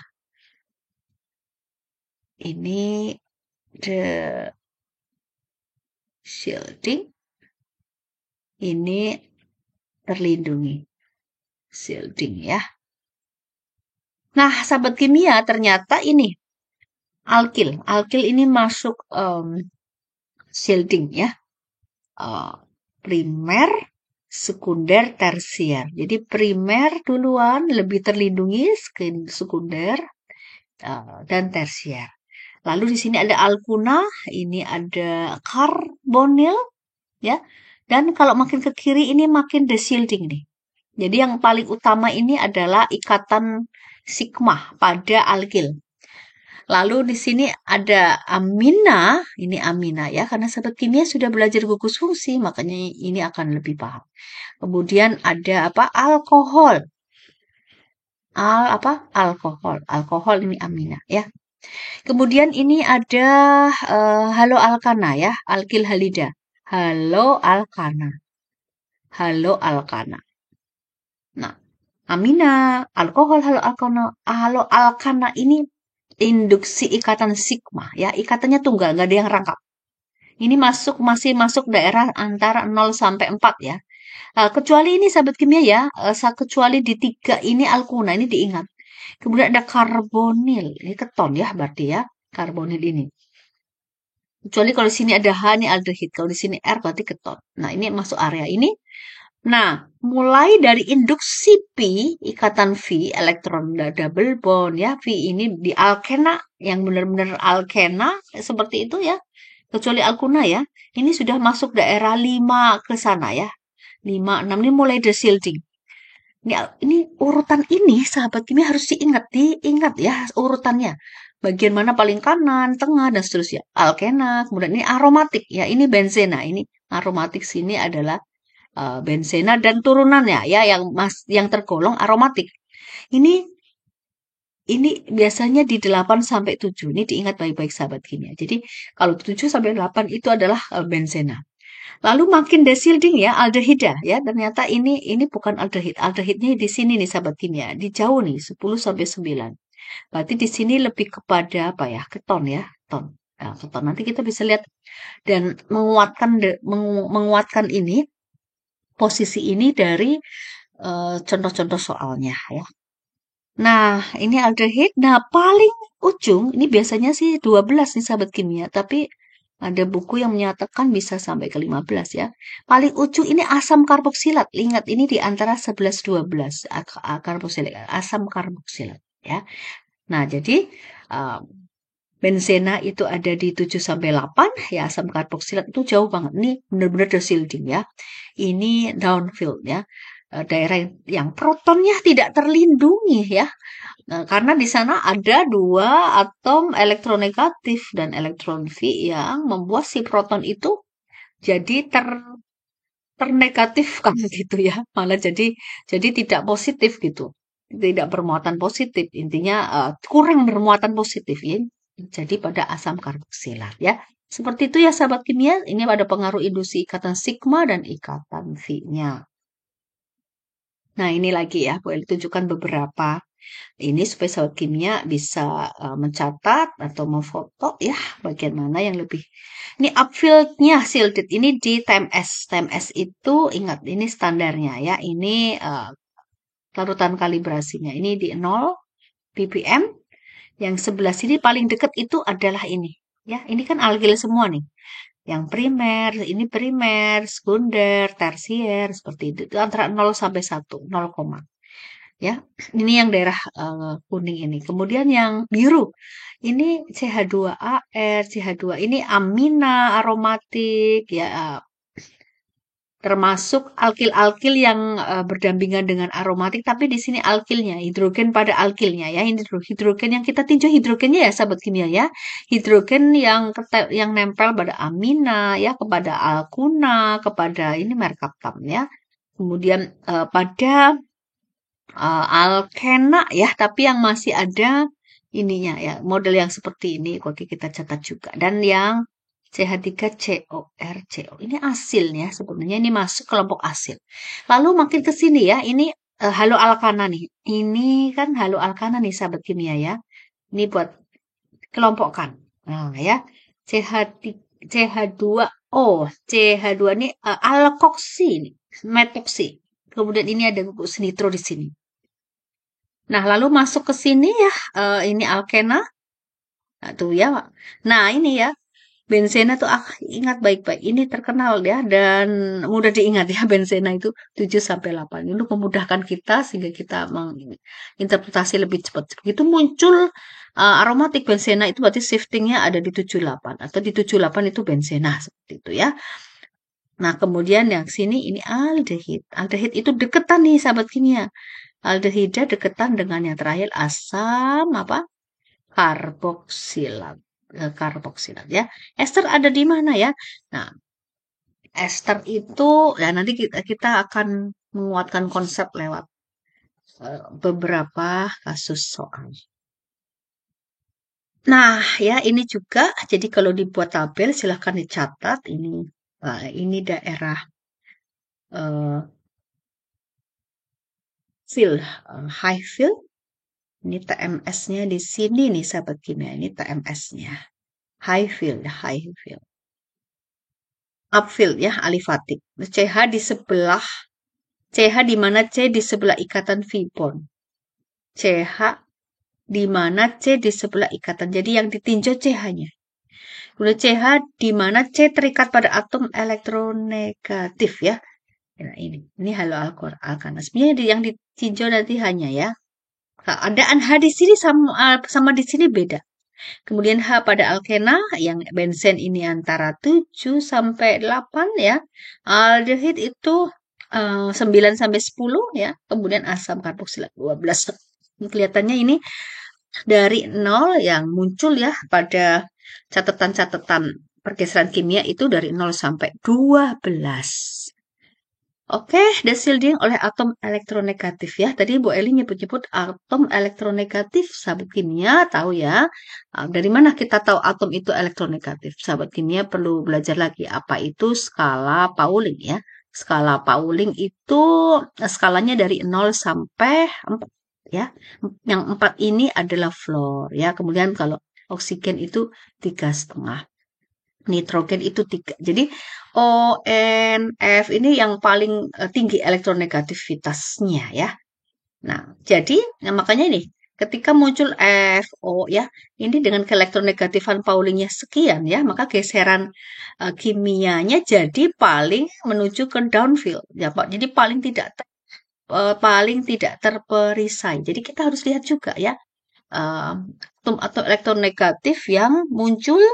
Ini the shielding, ini terlindungi, shielding ya. Nah, sahabat kimia ternyata ini alkil ini masuk shielding ya. Primer, sekunder, tersier. Jadi primer duluan lebih terlindungi, sekunder dan tersier. Lalu di sini ada alkuna, ini ada karbonil ya. Dan kalau makin ke kiri ini makin shielding nih. Jadi yang paling utama ini adalah ikatan sigma pada alkil. Lalu di sini ada amina, ini amina ya, karena sahabat kimia sudah belajar gugus fungsi, makanya ini akan lebih paham. Kemudian ada apa? Alkohol. alkohol. Alkohol ini amina ya. Kemudian ini ada haloalkana ya, alkil halida. Haloalkana. Haloalkana. Nah, amina, alkohol haloalkana ini induksi ikatan sigma ya, ikatannya tunggal, nggak ada yang rangkap. Ini masih masuk daerah antara 0 sampai 4 ya. Kecuali ini sahabat kimia ya, kecuali di 3 ini alkuna, ini diingat. Kemudian ada karbonil, ini keton ya berarti ya, karbonil ini. Kecuali kalau di sini ada H ini aldehid, kalau di sini R berarti keton. Nah, ini masuk area ini. Nah, mulai dari induksi P, ikatan V, elektron double bond ya, V ini di alkena, yang benar-benar alkena, seperti itu ya. Kecuali alkuna ya, ini sudah masuk daerah 5 ke sana ya. 5, 6 ini mulai desilting. Ini urutan ini sahabat kimia harus diingat ya urutannya. Bagian mana paling kanan, tengah, dan seterusnya. Alkena, kemudian ini aromatik ya, ini benzena. Ini aromatik sini adalah benzena dan turunannya ya yang tergolong aromatik. Ini biasanya di 8 sampai 7. Ini diingat baik-baik sahabat kimia. Jadi kalau 7 sampai 8 itu adalah benzena. Lalu makin desilding ya aldehida ya. Ternyata ini bukan aldehid. Aldehidnya di sini nih sahabat kimia. Di jauh nih 10 sampai 9. Berarti di sini lebih kepada apa ya? Keton ya, keton. Nah, keton. Nanti kita bisa lihat dan menguatkan ini posisi ini dari contoh-contoh soalnya ya. Nah, ini aldehid. Nah, paling ujung ini biasanya sih 12 nih sahabat kimia, tapi ada buku yang menyatakan bisa sampai ke 15 ya. Paling ujung ini asam karboksilat. Ingat ini di antara 11-12 karboksilat, asam karboksilat ya. Nah, jadi uh, benzena itu ada di 7 sampai 8 ya, asam karboksilat itu jauh banget. Ini benar-benar desilting ya. Ini downfield ya. Daerah yang protonnya tidak terlindungi ya. Nah, karena di sana ada 2 atom elektronegatif dan elektron V yang membuat si proton itu jadi ternegatifkan gitu ya. Malah jadi tidak positif gitu. Tidak bermuatan positif. Intinya kurang bermuatan positif ya. Jadi pada asam karboksilat ya. Seperti itu ya sahabat kimia. Ini ada pengaruh induksi ikatan sigma dan ikatan V-nya. Nah, ini lagi ya, boleh ditunjukkan beberapa ini supaya sahabat kimia bisa mencatat atau memfoto ya bagian mana yang lebih. Ini upfieldnya shielded ini di TMS. TMS itu ingat ini standarnya ya. Ini larutan kalibrasinya. Ini di 0 ppm. Yang sebelah sini paling dekat itu adalah ini. Ya, ini kan alkil semua nih. Yang primer, sekunder, tersier, seperti itu. Itu antara 0 sampai 1, 0, ya. Ini yang daerah kuning ini. Kemudian yang biru, ini CH2AR, CH2 ini amina aromatik ya, termasuk alkil-alkil yang berdampingan dengan aromatik, tapi di sini alkilnya, hidrogen pada alkilnya ya. Ini hidrogen yang kita tinjau hidrogennya ya sahabat kimia ya. Hidrogen yang nempel pada amina ya, kepada alkuna, kepada ini merkaptam ya. Kemudian pada alkena ya, tapi yang masih ada ininya ya, model yang seperti ini, oke kita catat juga. Dan yang CH3CORCO ini asil ya, sebenarnya ini masuk kelompok asil. Lalu makin ke sini ya, ini haloalkana nih. Ini kan haloalkana nih sahabat kimia ya. Ini buat kelompokkan. Nah ya, CH2O, CH2 ini alkoksi, metoksi. Kemudian ini ada gugus nitro di sini. Nah, lalu masuk ke sini ya, ini alkena. Nah, tuh ya. Nah, ini ya, benzena tuh ingat baik-baik. Ini terkenal ya dan mudah diingat ya benzena itu 7 sampai 8. Ini untuk memudahkan kita sehingga kita menginterpretasi lebih cepat. Begitu muncul aromatik benzena itu berarti shiftingnya ada di 78 atau di 78 itu benzena seperti itu ya. Nah, kemudian yang sini ini aldehid. Aldehid itu deketan nih sahabat kimia. Aldehida deketan dengan yang terakhir asam apa? Karboksilat. Karboksilat ya. Ester ada di mana ya? Nah, ester itu ya nanti kita akan menguatkan konsep lewat beberapa kasus soal. Nah, ya ini juga, jadi kalau dibuat tabel silahkan dicatat ini. Ini daerah field, high field. Ini TMS-nya di sini nih, sahabat kimia. Ini TMS-nya. High field, high field. Upfield ya, alifatik. CH di sebelah, CH di mana C di sebelah ikatan Vibond. CH di mana C di sebelah ikatan. Jadi yang ditinjau CH-nya. Kemudian CH di mana C terikat pada atom elektronegatif ya. Nah, ini halo alkana. Sebenarnya yang ditinjau nanti hanya ya. Keadaan H di sini sama di sini beda. Kemudian H pada alkena yang benzen ini antara 7 sampai 8 ya. Aldehid itu 9 sampai 10 ya. Kemudian asam karboksilat 12. Kelihatannya ini dari 0 yang muncul ya pada catatan-catatan pergeseran kimia itu dari 0 sampai 12. Oke, deshielding oleh atom elektronegatif ya. Tadi Bu Eli nyebut-nyebut atom elektronegatif. Sahabat kimia tahu ya. Dari mana kita tahu atom itu elektronegatif? Sahabat kimia perlu belajar lagi apa itu skala Pauling ya. Skala Pauling itu skalanya dari 0 sampai 4 ya. Yang 4 ini adalah fluor ya. Kemudian kalau oksigen itu 3,5. Nitrogen itu 3. Jadi O, N, F ini yang paling tinggi elektronegativitasnya ya. Nah, jadi makanya ini ketika muncul F, O ya, ini dengan keelektronegatifan Paulingnya sekian ya, maka geseran kimianya jadi paling menuju ke downfield ya Pak. Jadi paling tidak terperisai. Jadi kita harus lihat juga ya atom atau elektronegatif yang muncul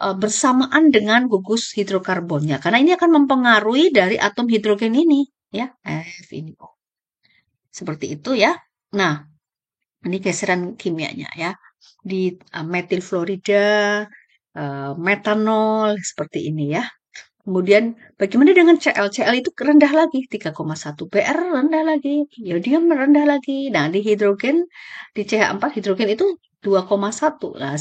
bersamaan dengan gugus hidrokarbonnya. Karena ini akan mempengaruhi dari atom hidrogen ini, ya, F ini O. Seperti itu ya. Nah, ini geseran kimianya ya. Di metil fluorida, metanol seperti ini ya. Kemudian bagaimana dengan Cl? Cl itu rendah lagi, 3,1 Br rendah lagi, iodium rendah lagi. Nah, di hidrogen, di CH4 hidrogen itu 2,1. Nah,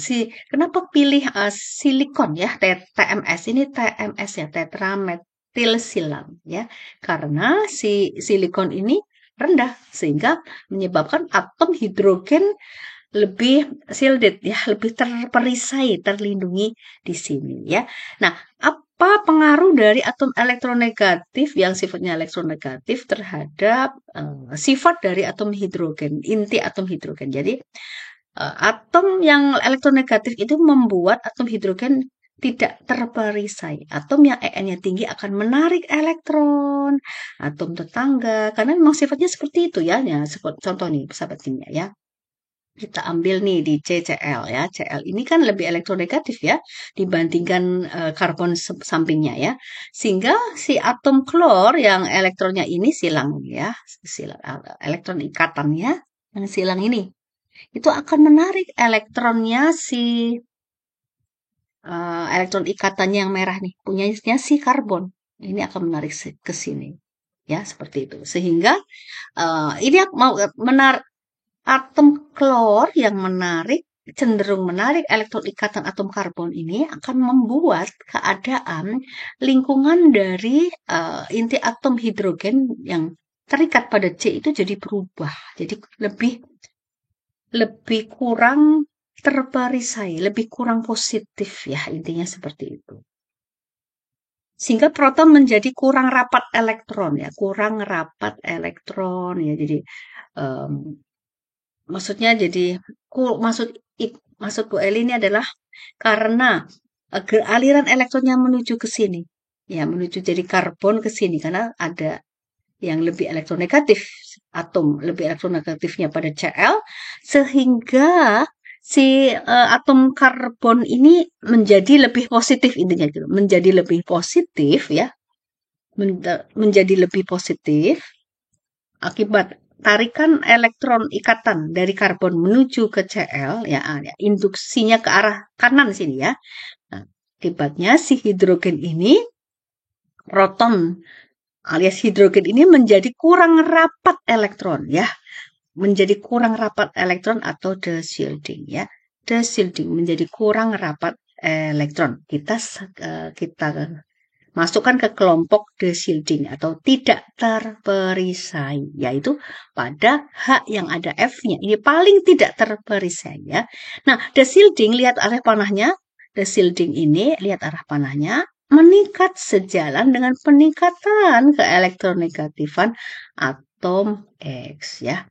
kenapa pilih silikon ya, TMS ini TMS ya, tetrametil silam ya. Karena si silikon ini rendah sehingga menyebabkan atom hidrogen lebih shielded ya, lebih terperisai, terlindungi di sini ya. Nah, apa pengaruh dari atom elektronegatif yang sifatnya elektronegatif terhadap sifat dari atom hidrogen, inti atom hidrogen. Jadi, atom yang elektronegatif itu membuat atom hidrogen tidak terperisai. Atom yang EN-nya tinggi akan menarik elektron, atom tetangga, karena memang sifatnya seperti itu ya. Ya, contoh nih, sahabat kimia ya. Kita ambil nih di CCl ya. Cl ini kan lebih elektronegatif ya dibandingkan karbon sampingnya ya. Sehingga si atom klor yang elektronnya ini silang ya, elektron ikatannya yang silang ini itu akan menarik elektronnya si elektron ikatannya yang merah nih, punyanya si karbon. Ini akan menarik ke sini. Ya, seperti itu. Sehingga ini mau menarik atom klor yang cenderung menarik elektron ikatan atom karbon ini akan membuat keadaan lingkungan dari inti atom hidrogen yang terikat pada C itu jadi berubah. Jadi lebih kurang terperisai, lebih kurang positif ya, intinya seperti itu. Sehingga proton menjadi kurang rapat elektron ya, kurang rapat elektron ya. Jadi maksudnya jadi maksud Bu Eli ini adalah karena aliran elektronnya menuju ke sini. Ya, menuju jadi karbon ke sini karena ada yang lebih elektronegatif, atom lebih elektronegatifnya pada Cl sehingga si atom karbon ini menjadi lebih positif intinya gitu. Menjadi lebih positif ya. Menjadi lebih positif akibat tarikan elektron ikatan dari karbon menuju ke Cl ya, induksinya ke arah kanan sini ya. Nah, akibatnya si hidrogen ini proton alias hidrogen ini menjadi kurang rapat elektron ya. Menjadi kurang rapat elektron atau de-shielding ya. De-shielding menjadi kurang rapat elektron. Kita masukkan ke kelompok de-shielding atau tidak terperisai, yaitu pada H yang ada F-nya. Ini paling tidak terperisai ya. Nah, de-shielding lihat arah panahnya. De-shielding ini lihat arah panahnya meningkat sejalan dengan peningkatan keelektronegatifan atom X ya.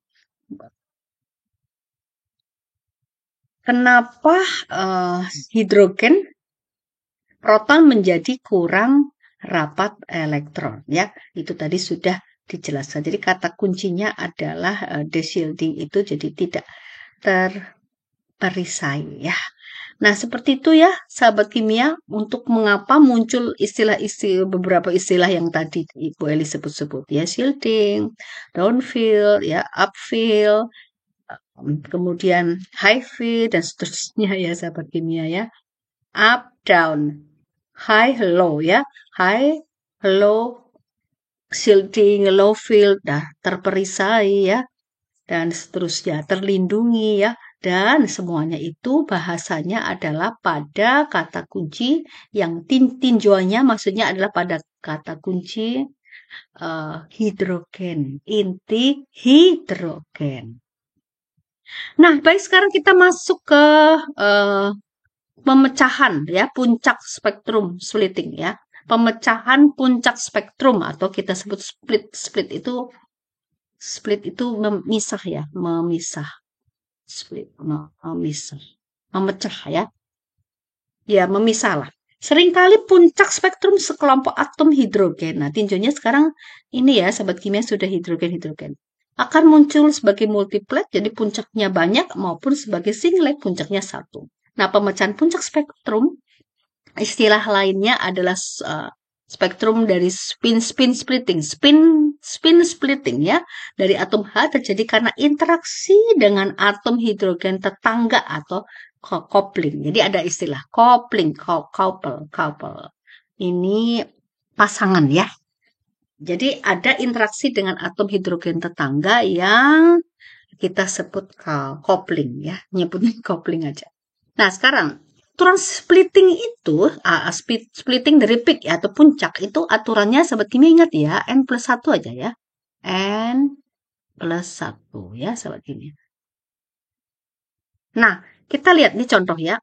Kenapa hidrogen proton menjadi kurang rapat elektron ya? Itu tadi sudah dijelaskan. Jadi kata kuncinya adalah de-shielding itu jadi tidak terperisai ya. Nah, seperti itu ya, sahabat kimia, untuk mengapa muncul beberapa istilah yang tadi Ibu Eli sebut-sebut ya, shielding, downfield, ya, upfield, kemudian high field dan seterusnya ya, sahabat kimia ya. Up, down, high, low ya, high, low, shielding, low field, terperisai ya, dan seterusnya, terlindungi ya. Dan semuanya itu bahasanya adalah pada kata kunci yang tinjauannya maksudnya adalah pada kata kunci hidrogen, inti hidrogen. Nah, baik, sekarang kita masuk ke pemecahan ya, puncak spektrum splitting ya. Pemecahan puncak spektrum atau kita sebut split itu memisah ya, memisah. Split, memisah, memecah ya. Ya, memisah lah. Seringkali puncak spektrum sekelompok atom hidrogen. Nah, tinjaunya sekarang ini ya, sahabat kimia sudah hidrogen. Akan muncul sebagai multiplet, jadi puncaknya banyak, maupun sebagai singlet, puncaknya satu. Nah, pemecahan puncak spektrum, istilah lainnya adalah spektrum dari spin splitting ya. Dari atom H terjadi karena interaksi dengan atom hidrogen tetangga atau coupling. Jadi ada istilah coupling, couple. Ini pasangan ya. Jadi ada interaksi dengan atom hidrogen tetangga yang kita sebut coupling ya. Nyebutnya coupling aja. Nah, sekarang aturan splitting itu, splitting dari peak ya, atau puncak itu aturannya sahabat kimia ingat ya, N+1 aja ya. N+1 ya sahabat kimia. Nah, kita lihat nih contoh ya.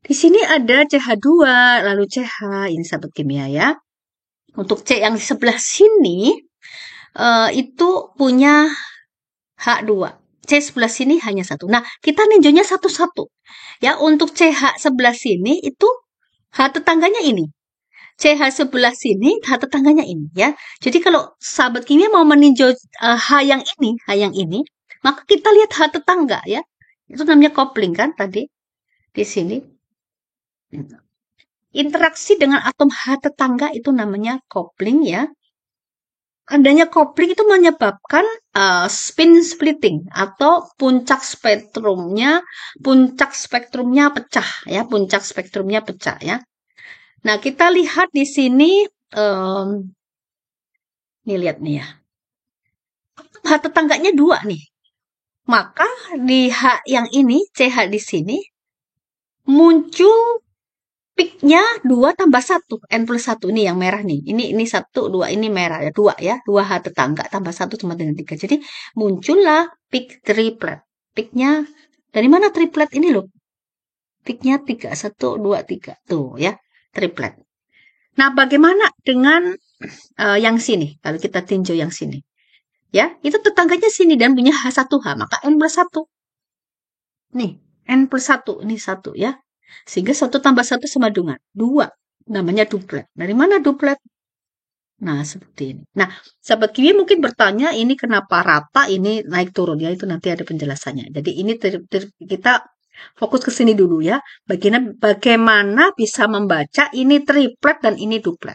Di sini ada CH2 lalu CH, ini sahabat kimia ya. Untuk C yang di sebelah sini itu punya H2. C sebelah sini hanya satu. Nah, kita ninjaunya satu-satu. Ya, untuk CH sebelah sini itu H tetangganya ini. CH sebelah sini, H tetangganya ini ya. Jadi kalau sahabat kimia mau meninjau H yang ini, maka kita lihat H tetangga ya. Itu namanya coupling kan tadi di sini. Interaksi dengan atom H tetangga itu namanya coupling ya. Adanya coupling itu menyebabkan spin splitting atau puncak spektrumnya pecah ya, puncak spektrumnya pecah ya. Nah, kita lihat di sini nih, lihat nih ya. H tetangganya 2 nih. Maka di H yang ini, CH di sini muncul peaknya 2 tambah 1, N+1 ini yang merah nih. Ini 1, 2, ini merah ya, 2 ya. 2 H tetangga tambah 1 sama dengan 3. Jadi muncullah peak triplet. Peaknya dari mana triplet ini loh? Peaknya 3, 1, 2, 3. Tuh ya, triplet. Nah, bagaimana dengan yang sini? Kalau kita tinjau yang sini. Ya, itu tetangganya sini dan punya H1H, maka N+1. Nih, N+1, ini 1 ya. Sehingga 1 tambah 1 sama dengan 2. Namanya duplet. Dari mana duplet? Nah, seperti ini. Nah, sahabat kimia mungkin bertanya, ini kenapa rata, ini naik turun ya, itu nanti ada penjelasannya. Jadi ini kita fokus ke sini dulu ya. Bagaimana bisa membaca ini triplet dan ini duplet.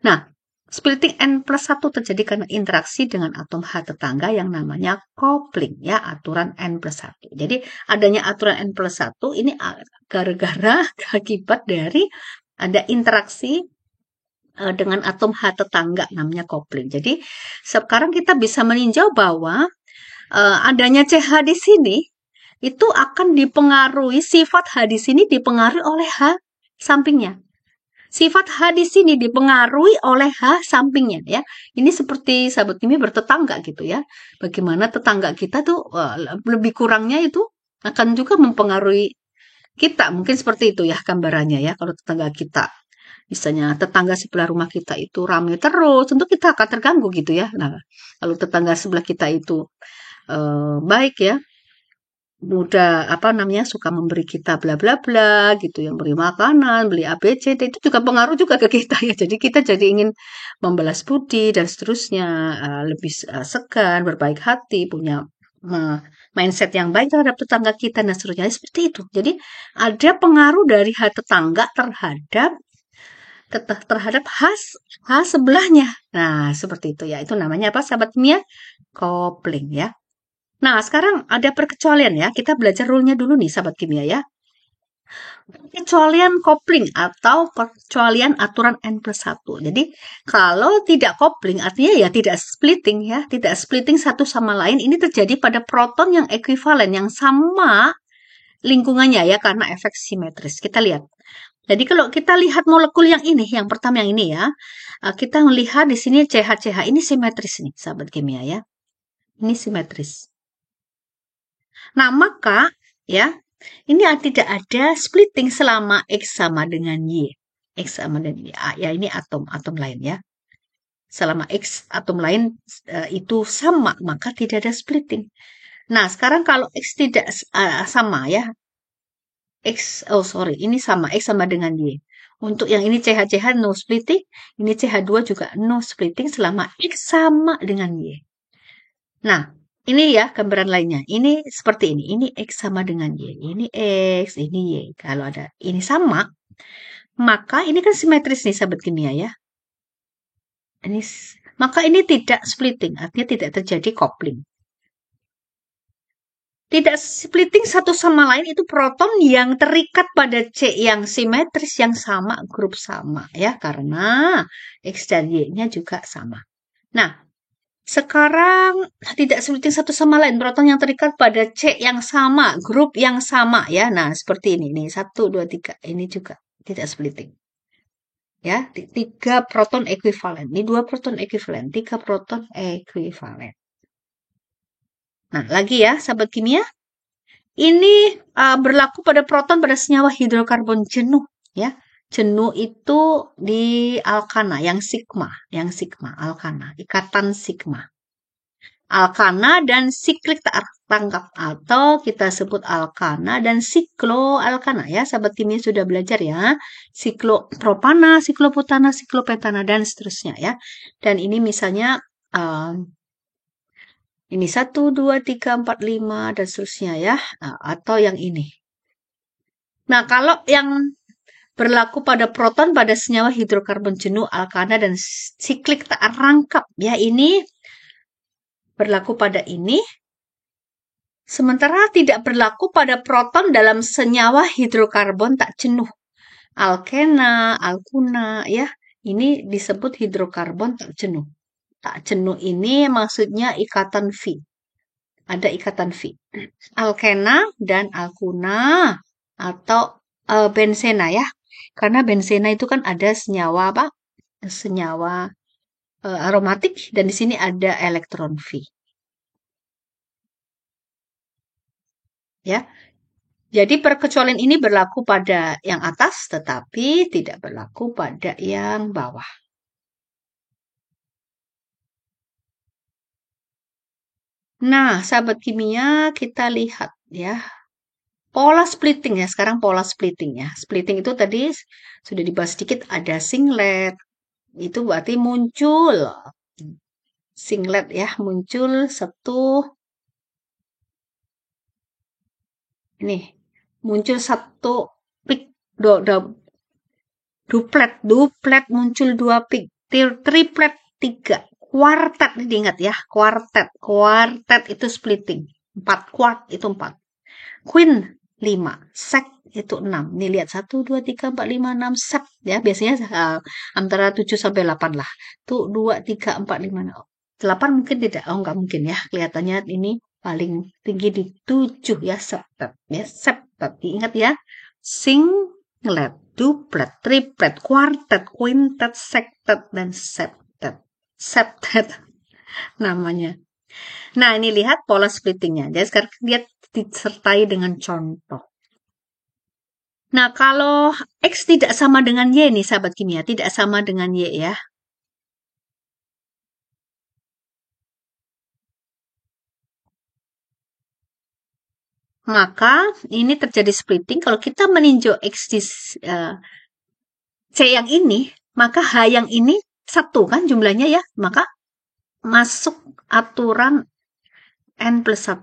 Nah, splitting N+1 terjadi karena interaksi dengan atom H tetangga yang namanya coupling ya, aturan N+1. Jadi adanya aturan N+1 ini gara-gara akibat dari ada interaksi dengan atom H tetangga, namanya coupling. Jadi sekarang kita bisa meninjau bahwa adanya CH di sini itu akan dipengaruhi, sifat H di sini dipengaruhi oleh H sampingnya. Sifat H di sini dipengaruhi oleh H sampingnya ya. Ini seperti sahabat kimia bertetangga gitu ya. Bagaimana tetangga kita tuh lebih kurangnya itu akan juga mempengaruhi kita. Mungkin seperti itu ya gambarannya ya. Kalau tetangga kita, misalnya tetangga sebelah rumah kita itu ramai terus, tentu kita akan terganggu gitu ya. Nah, kalau tetangga sebelah kita itu baik ya, mudah apa namanya suka memberi kita bla bla bla gitu, yang beri makanan, beli ABCD, itu juga pengaruh juga ke kita ya. Jadi kita jadi ingin membalas budi dan seterusnya, lebih segan, berbaik hati, punya mindset yang baik terhadap tetangga kita dan seterusnya seperti itu. Jadi ada pengaruh dari tetangga terhadap H sebelahnya. Nah, seperti itu ya. Itu namanya apa sahabat kimia? Coupling ya. Nah, sekarang ada perkecualian ya. Kita belajar rule-nya dulu nih, sahabat kimia ya. Perkecualian coupling atau perkecualian aturan N+1. Jadi, kalau tidak coupling artinya ya tidak splitting ya. Tidak splitting satu sama lain. Ini terjadi pada proton yang ekuivalen, yang sama lingkungannya ya, karena efek simetris. Kita lihat. Jadi, kalau kita lihat molekul yang ini, yang pertama yang ini ya, kita melihat di sini CH-CH ini simetris nih, sahabat kimia ya. Ini simetris. Nah, maka ya, ini tidak ada splitting selama X sama dengan Y. X sama dengan Y. Ya, ini atom lain ya. Selama X atom lain itu sama, maka tidak ada splitting. Nah, sekarang kalau X tidak sama ya. Ini sama, X sama dengan Y. Untuk yang ini CH-CH no splitting, ini CH2 juga no splitting selama X sama dengan Y. Nah, ini ya gambaran lainnya. Ini seperti ini. Ini X sama dengan Y. Ini X, ini Y. Kalau ada ini sama, maka ini kan simetris nih sahabat kimia ya. Maka ini tidak splitting, artinya tidak terjadi coupling. Tidak splitting satu sama lain itu proton yang terikat pada C yang simetris yang sama, grup sama ya, karena X dan Y-nya juga sama. Nah, sekarang tidak splitting satu sama lain, proton yang terikat pada C yang sama, grup yang sama ya. Nah, seperti ini nih, 1 2 3. Ini juga tidak splitting. Ya, 3 proton ekuivalen. Ini 2 proton ekuivalen, 3 proton ekuivalen. Nah, lagi ya, sahabat kimia. Ini berlaku pada proton pada senyawa hidrokarbon jenuh ya. Jenuh itu di alkana yang sigma, alkana, ikatan sigma. Alkana dan siklik tak tangkap atau kita sebut alkana dan sikloalkana ya. Sahabat kimia sudah belajar ya. Siklopropana, sikloputana, siklopentana dan seterusnya ya. Dan ini misalnya ini 1, 2, 3, 4, 5 dan seterusnya ya. Atau yang ini. Nah, kalau yang berlaku pada proton pada senyawa hidrokarbon jenuh, alkana dan siklik tak rangkap ya, ini berlaku pada ini. Sementara tidak berlaku pada proton dalam senyawa hidrokarbon tak jenuh. Alkena, alkuna ya. Ini disebut hidrokarbon tak jenuh. Tak jenuh ini maksudnya ikatan V. Ada ikatan V. Alkena dan alkuna atau bensena ya. Karena bensena itu kan ada senyawa apa? Senyawa aromatik dan di sini ada elektron V. Ya. Jadi perkecualian ini berlaku pada yang atas tetapi tidak berlaku pada yang bawah. Nah, sahabat kimia, kita lihat ya. Pola splitting ya, sekarang pola splitting ya. Splitting itu tadi sudah dibahas sedikit, ada singlet. Itu berarti muncul singlet ya, muncul satu ini, muncul satu peak duplet muncul 2 peak, triplet 3, kuartet ini diingat ya, kuartet itu splitting, 4 quart itu 4. Queen 5, itu 6. Nih lihat 1, 2, 3, 4, 5, 6, sep. Ya, biasanya antara 7 sampai 8 lah. Tuh 2, 3, 4, 5, 6. 8 mungkin tidak. Oh, nggak mungkin ya. Kelihatannya ini paling tinggi di 7 ya, septet. Ya, septet. Ingat ya. Singlet, duplet, triplet, quartet, quintet, sektet, dan septet. Septet namanya. Nah, ini lihat pola splittingnya. Jadi sekarang lihat disertai dengan contoh. Nah, kalau X tidak sama dengan Y nih, sahabat kimia. Tidak sama dengan Y ya. Maka ini terjadi splitting. Kalau kita meninjau X di C yang ini, maka H yang ini 1 kan jumlahnya ya. Maka masuk aturan N plus 1.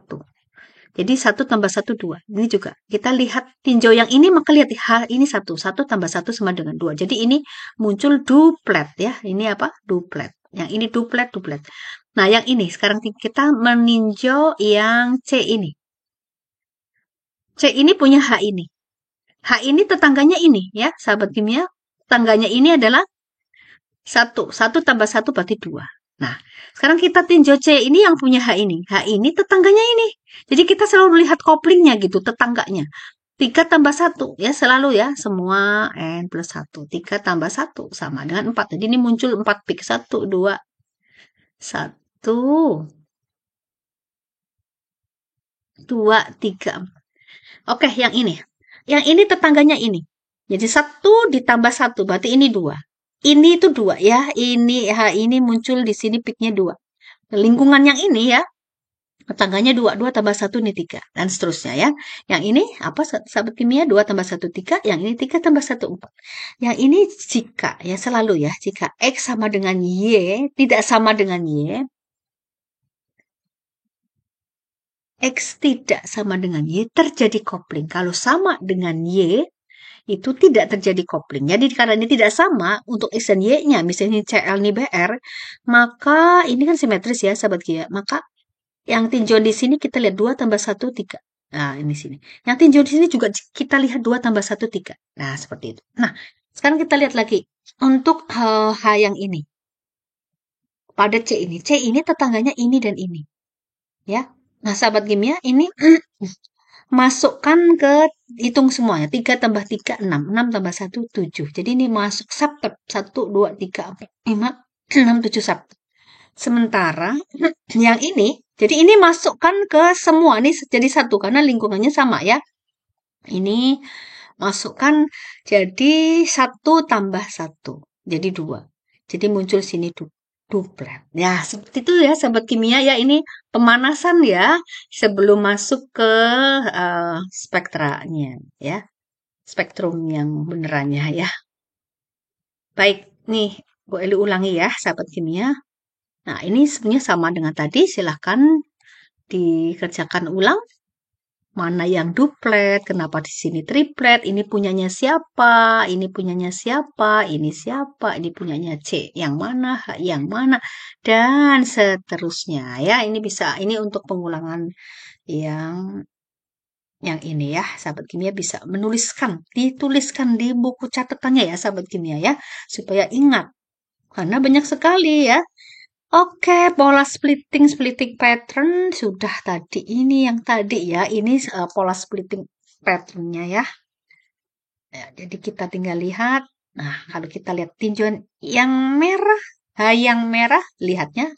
Jadi 1 tambah 1, 2. Ini juga. Kita lihat tinjau yang ini, maka lihat H ini 1. 1 tambah 1 sama dengan 2. Jadi ini muncul duplet ya. Ini apa? Duplet. Yang ini duplet, duplet. Nah, yang ini sekarang kita meninjau yang C ini. C ini punya H ini. H ini tetangganya ini ya, sahabat kimia. Tetangganya ini adalah 1. 1 tambah 1 berarti 2. Nah, sekarang kita tinjau C ini yang punya H ini. H ini tetangganya ini. Jadi kita selalu melihat koplingnya gitu, tetangganya. 3 tambah 1 ya, selalu ya, semua N plus 1. 3 tambah 1 sama dengan 4. Jadi ini muncul 4 pik. 1, 2, 1, 2, 3, 4. Oke, yang ini. Yang ini tetangganya ini. Jadi 1 ditambah 1, berarti ini 2. Ini itu 2 ya. Ini muncul di sini piknya 2. Lingkungan yang ini ya, tetangganya 2. 2 tambah 1 ini 3. Dan seterusnya ya. Yang ini apa sahabat kimia? 2 tambah 1, 3. Yang ini 3 tambah 1, 4. Yang ini jika ya selalu ya. Jika X sama dengan Y, tidak sama dengan Y. X tidak sama dengan Y, terjadi kopling. Kalau sama dengan Y, itu tidak terjadi kopling. Jadi karena ini tidak sama untuk X dan Y-nya, misalnya CL ini BR, maka ini kan simetris ya sahabat Kia. Maka yang tinjau di sini kita lihat 2 tambah 1, 3. Nah, ini sini. Yang tinjau di sini juga kita lihat 2 tambah 1, 3. Nah, seperti itu. Nah, sekarang kita lihat lagi. Untuk H yang ini. Pada C ini. C ini tetangganya ini dan ini. Ya. Nah, sahabat kimia, ini masukkan ke hitung semuanya. 3 tambah 3, 6. 6 tambah 1, 7. Jadi ini masuk septet. 1, 2, 3, 4, 5, 6, 7 septet. Sementara yang ini, jadi ini masukkan ke semua. Ini jadi 1 karena lingkungannya sama ya. Ini masukkan jadi 1 tambah 1. Jadi 2. Jadi muncul sini duplet. Ya, seperti itu ya sahabat kimia ya. Ini pemanasan ya sebelum masuk ke spektranya ya. Spektrum yang benerannya ya. Baik, nih Bu Eli ulangi ya sahabat kimia. Nah, ini sebenarnya sama dengan tadi. Silahkan dikerjakan ulang. Mana yang duplet, kenapa di sini triplet, ini punyanya siapa, ini punyanya siapa, ini siapa, ini punyanya C yang mana, H yang mana, dan seterusnya ya. Ini bisa, ini untuk pengulangan yang ini ya, sahabat kimia bisa dituliskan di buku catatannya ya, sahabat kimia ya, supaya ingat. Karena banyak sekali ya. Oke, pola splitting pattern sudah tadi. Ini yang tadi ya, ini pola splitting patternnya ya. Ya. Jadi kita tinggal lihat. Nah, kalau kita lihat tinjauan yang merah, yang merah, lihatnya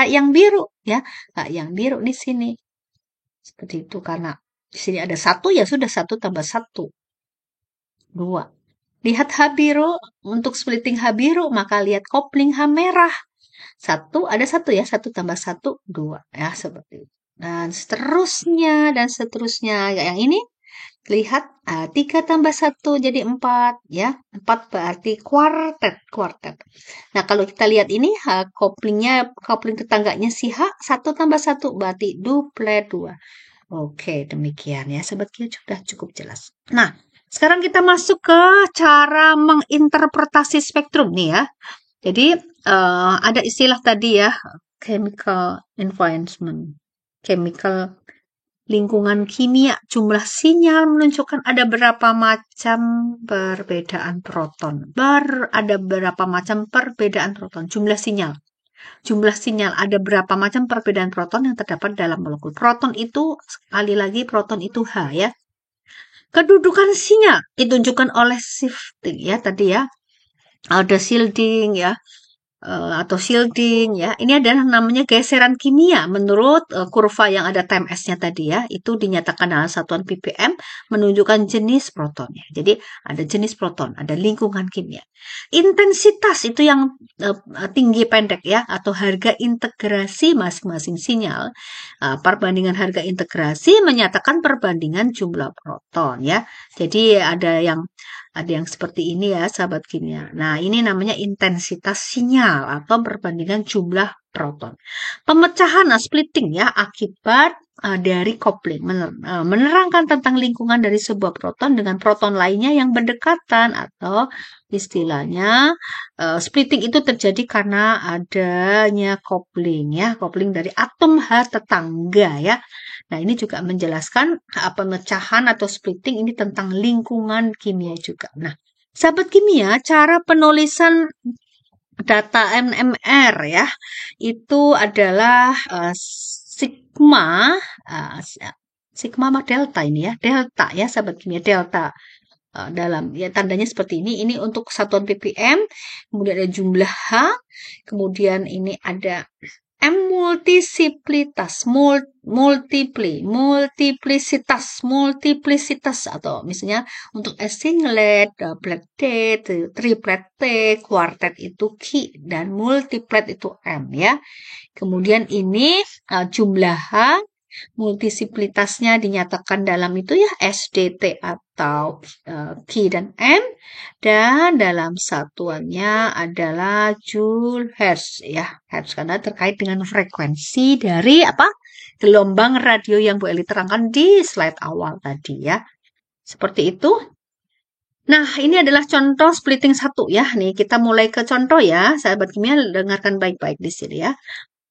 yang biru ya, yang biru di sini. Seperti itu karena di sini ada 1 ya sudah 1 tambah 1, 2. Lihat H biru untuk splitting H biru, maka lihat kopling H merah. 1 ada 1 ya, 1 tambah 1, 2 ya seperti itu. Dan seterusnya ya, yang ini lihat 3 tambah 1 jadi 4 ya. 4 berarti kuartet. Nah, kalau kita lihat ini kopling tetangganya si H 1 tambah 1 berarti duplet 2. Oke, demikian ya sobat Q, sudah cukup jelas. Nah, sekarang kita masuk ke cara menginterpretasi spektrum nih ya. Jadi ada istilah tadi ya, chemical environment, chemical lingkungan kimia, jumlah sinyal menunjukkan ada berapa macam perbedaan proton. Ada berapa macam perbedaan proton, jumlah sinyal. Jumlah sinyal ada berapa macam perbedaan proton yang terdapat dalam molekul. Proton itu, sekali lagi proton itu H ya. Kedudukan sinyal ditunjukkan oleh shifting ya tadi ya. Ada shielding ya. Atau shielding ya. Ini adalah namanya geseran kimia menurut kurva yang ada time S-nya tadi ya. Itu dinyatakan dalam satuan ppm menunjukkan jenis protonnya. Jadi ada jenis proton, ada lingkungan kimia. Intensitas itu yang tinggi pendek ya atau harga integrasi masing-masing sinyal. Perbandingan harga integrasi menyatakan perbandingan jumlah proton ya. Jadi ada yang seperti ini ya, sahabat kimia. Nah, ini namanya intensitas sinyal atau perbandingan jumlah proton. Pemecahan, splitting ya, akibat dari coupling. Menerangkan tentang lingkungan dari sebuah proton dengan proton lainnya yang berdekatan atau istilahnya splitting itu terjadi karena adanya coupling ya, coupling dari atom H tetangga ya. Nah, ini juga menjelaskan pemecahan atau splitting ini tentang lingkungan kimia juga. Nah, sahabat kimia, cara penulisan data NMR ya, itu adalah sigma sama delta ini ya, delta ya sahabat kimia, delta dalam ya tandanya seperti ini. Ini untuk satuan ppm, kemudian ada jumlah H, kemudian ini ada M multiplisitas atau misalnya untuk S singlet, doublet T, triplet T, quartet itu Q dan multiplet itu M ya. Kemudian ini jumlah H, multiplitasnya dinyatakan dalam itu ya SDT atau Q dan M, dan dalam satuannya adalah Joule Hertz ya, Hertz karena terkait dengan frekuensi dari gelombang radio yang Bu Eli terangkan di slide awal tadi ya. Seperti itu. Nah, ini adalah contoh splitting 1 ya. Nih, kita mulai ke contoh ya. Sahabat kimia dengarkan baik-baik di sini ya.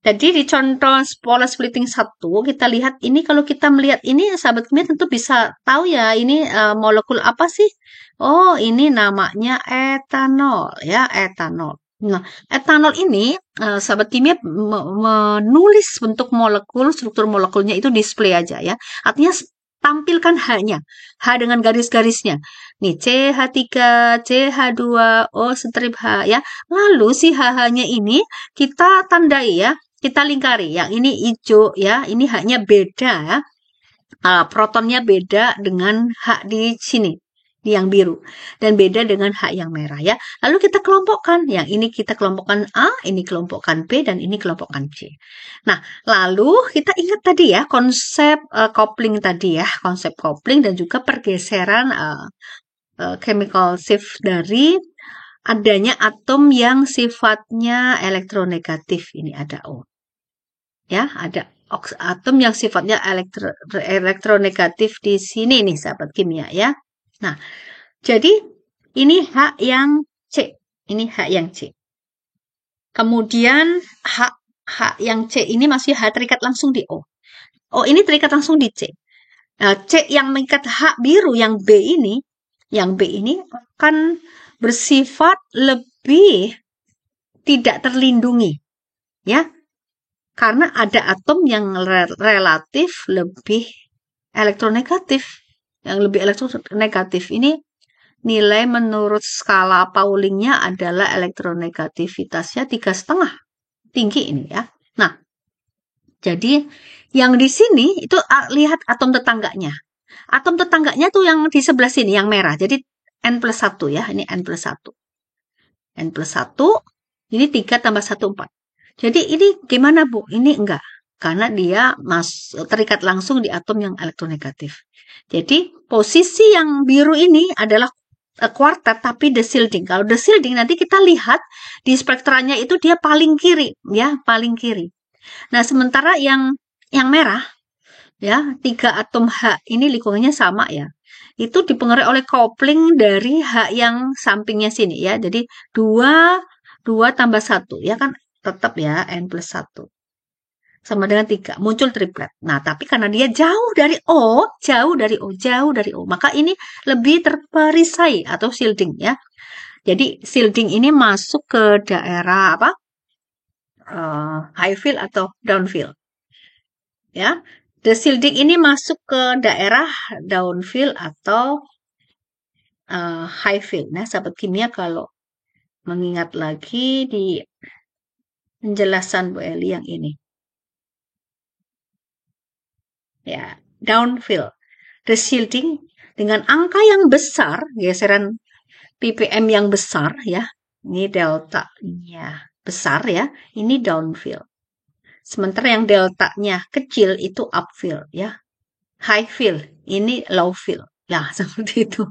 Jadi di contoh pola splitting 1, kita lihat ini, kalau kita melihat ini, sahabat kimia tentu bisa tahu ya, ini molekul apa sih? Oh, ini namanya etanol ya, etanol. Nah, etanol ini, sahabat kimia menulis bentuk molekul, struktur molekulnya itu display aja ya. Artinya tampilkan H-nya, H dengan garis-garisnya. Nih, CH3, CH2, O strip H ya. Lalu si HH-nya ini kita tandai ya. Kita lingkari, yang ini hijau ya, ini H-nya beda ya, protonnya beda dengan H di sini, di yang biru, dan beda dengan H yang merah ya. Lalu kita kelompokkan, yang ini kita kelompokkan A, ini kelompokkan B, dan ini kelompokkan C. Nah, lalu kita ingat tadi ya, konsep coupling tadi ya, konsep coupling dan juga pergeseran chemical shift dari adanya atom yang sifatnya elektronegatif, ini ada O. Ya, ada atom yang sifatnya elektronegatif di sini nih sahabat kimia ya. Nah, jadi ini H yang C, ini H yang C. Kemudian H yang C ini masih H terikat langsung di O. O ini terikat langsung di C. Nah, C yang mengikat H biru yang B ini akan bersifat lebih tidak terlindungi ya. Karena ada atom yang relatif lebih elektronegatif. Yang lebih elektronegatif ini nilai menurut skala Paulingnya adalah elektronegativitasnya 3,5. Tinggi ini ya. Nah, jadi yang di sini itu lihat atom tetangganya. Atom tetangganya tuh yang di sebelah sini, yang merah. Jadi N+1 ya, ini N+1. N+1, ini 3 tambah 1, 4. Jadi ini gimana Bu? Ini enggak. Karena dia terikat langsung di atom yang elektronegatif. Jadi posisi yang biru ini adalah quartet tapi deshielding. Kalau deshielding nanti kita lihat di spektranya itu dia paling kiri. Ya, paling kiri. Nah, sementara yang merah, ya 3 atom H ini lingkungannya sama ya. Itu dipengaruhi oleh coupling dari H yang sampingnya sini ya. Jadi 2 tambah 1 ya kan tetap ya N+1. sama dengan 3, muncul triplet. Nah, tapi karena dia jauh dari O, jauh dari O, jauh dari O, maka ini lebih terperisai atau shielding ya. Jadi shielding ini masuk ke daerah apa? High field atau down field ya. The shielding ini masuk ke daerah downfield atau high field. Nah, sahabat kimia kalau mengingat lagi di penjelasan Bu Eli yang ini. Ya, downfield. The shielding dengan angka yang besar, geseran ppm yang besar ya. Ini delta-nya besar ya. Ini downfield. Sementara yang deltanya kecil itu upfield ya. High field, ini low field. Nah, seperti itu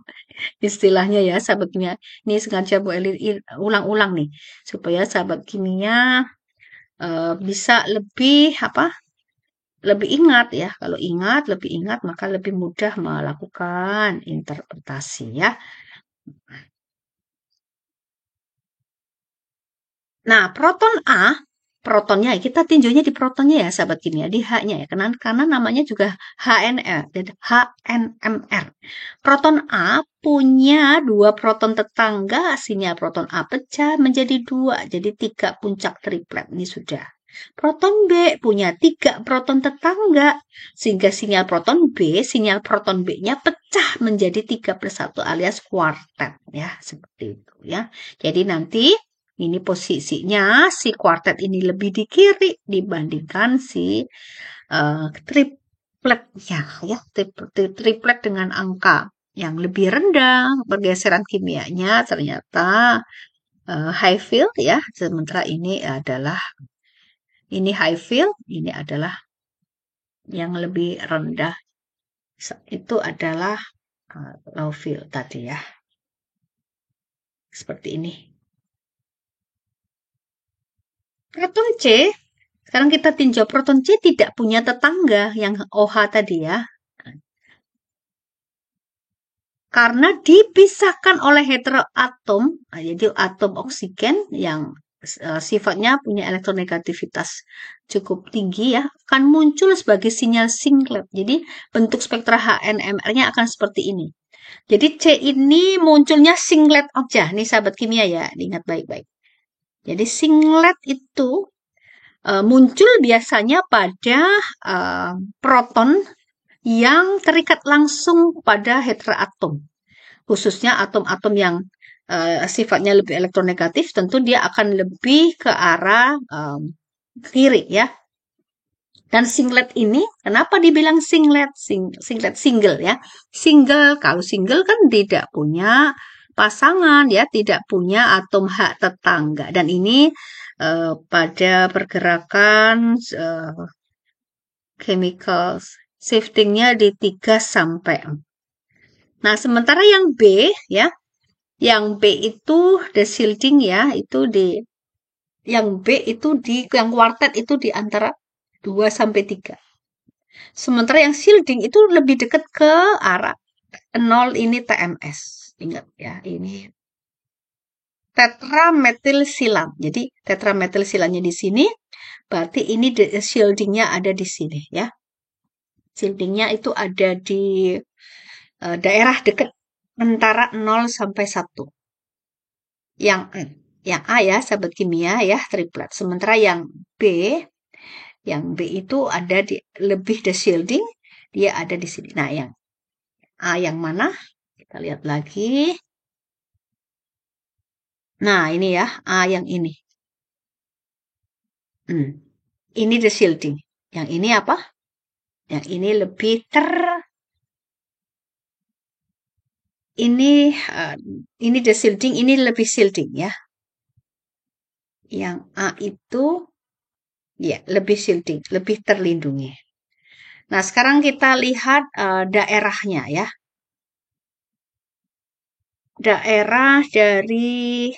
istilahnya ya sahabat kimia. Ini sengaja Bu Eli ulang-ulang nih supaya sahabat kimia bisa lebih apa? Lebih ingat ya. Kalau ingat, lebih ingat maka lebih mudah melakukan interpretasi ya. Nah, proton A, protonnya kita tinjaunya di protonnya ya sahabat kimia, di H-nya ya. Karena namanya juga HNR, HNMR. Proton A punya 2 proton tetangga, sinyal proton A pecah menjadi 2, jadi 3 puncak triplet. Ini sudah. Proton B punya 3 proton tetangga, sehingga sinyal proton B-nya pecah menjadi 3+1 alias kuartet ya, seperti itu ya. Jadi nanti ini posisinya si kuartet ini lebih di kiri dibandingkan si tripletnya ya, triplet dengan angka yang lebih rendah pergeseran kimianya ternyata high field ya, sementara ini high field, ini adalah yang lebih rendah itu adalah low field tadi ya, seperti ini. Proton C, sekarang kita tinjau proton C tidak punya tetangga yang OH tadi ya. Karena dipisahkan oleh heteroatom, jadi atom oksigen yang sifatnya punya elektronegativitas cukup tinggi ya, akan muncul sebagai sinyal singlet. Jadi bentuk spektra HNMR-nya akan seperti ini. Jadi C ini munculnya singlet aja, nih sahabat kimia ya, diingat baik-baik. Jadi singlet itu muncul biasanya pada proton yang terikat langsung pada heteroatom. Khususnya atom-atom yang sifatnya lebih elektronegatif, tentu dia akan lebih ke arah kiri ya. Dan singlet ini, kenapa dibilang singlet? Singlet single ya. Single, kalau single kan tidak punya pasangan ya, tidak punya atom H tetangga. Dan ini pada pergerakan chemical shiftingnya di 3 sampai 4. Nah, sementara yang B ya, yang B itu the shielding ya, itu yang B itu yang kuartet itu di antara 2 sampai 3. Sementara yang shielding itu lebih dekat ke arah 0, ini TMS. Ingat ya, ini tetrametilsilan. Jadi tetrametilsilannya di sini, berarti ini shieldingnya ada di sini ya. Shieldingnya itu ada di daerah dekat antara 0 sampai 1. Yang A ya, sahabat kimia ya, triplet. Sementara yang B itu ada di lebih the shielding, dia ada di sini. Nah, yang A yang mana? Kita lihat lagi. Nah, ini ya, A yang ini. Ini the shielding. Yang ini apa? Yang ini lebih ini the shielding, ini lebih shielding ya. Yang A itu ya lebih shielding, lebih terlindungi. Nah, sekarang kita lihat daerahnya ya. Daerah dari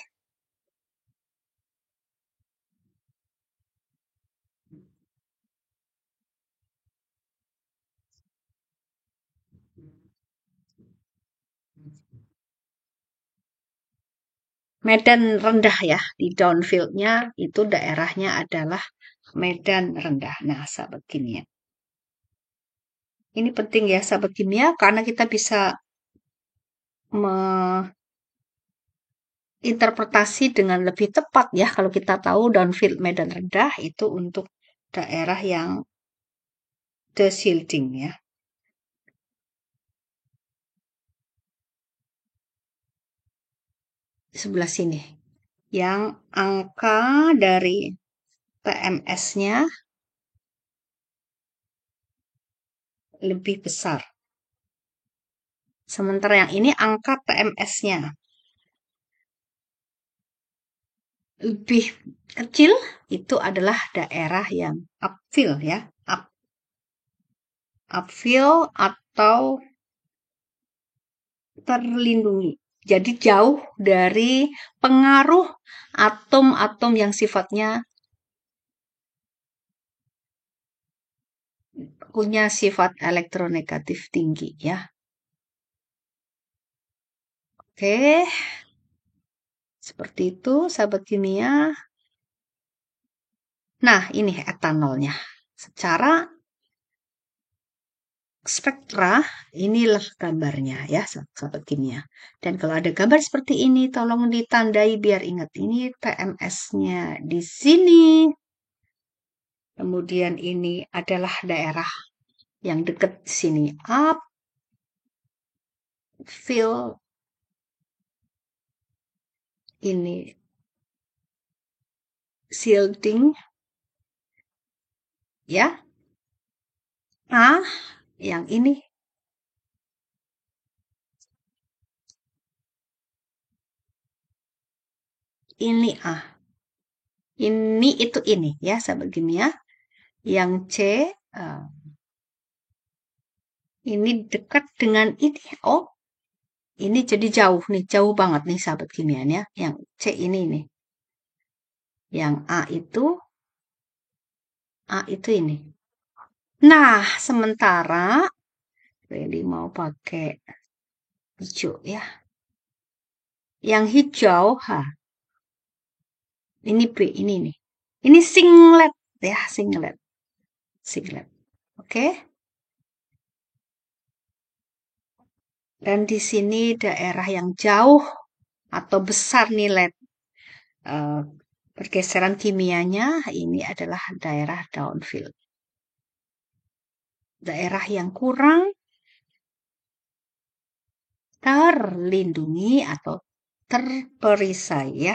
medan rendah ya, di downfield-nya itu daerahnya adalah medan rendah. Nah, sahabat kimia. Ini penting ya, sahabat kimia, karena kita bisa menginterpretasi dengan lebih tepat ya, kalau kita tahu downfield medan rendah itu untuk daerah yang shielding ya. Sebelah sini. Yang angka dari TMS-nya lebih besar. Sementara yang ini angka TMS-nya lebih kecil, itu adalah daerah yang upfield ya. Upfield atau terlindungi. Jadi jauh dari pengaruh atom-atom yang sifatnya punya sifat elektronegatif tinggi ya. Oke. Seperti itu, sahabat kimia. Nah, ini etanolnya. Secara spektra, inilah gambarnya ya, sahabat kimia. Dan kalau ada gambar seperti ini, tolong ditandai biar ingat. Ini TMS-nya di sini. Kemudian ini adalah daerah yang dekat sini. Upfield. Ini shielding. Ya. Yang ini. Ini Ini itu ini ya, sahabat kimia. Yang C ini dekat dengan ini. Oh, ini jadi jauh nih, jauh banget nih sahabat kimia ya. Yang C ini nih. Yang A itu ini. Nah, sementara Reli mau pakai hijau ya. Yang hijau, ini B, ini nih. Ini singlet ya, singlet. Oke. Dan di sini daerah yang jauh atau besar nilai pergeseran kimianya, ini adalah daerah downfield. Daerah yang kurang terlindungi atau terperisai ya.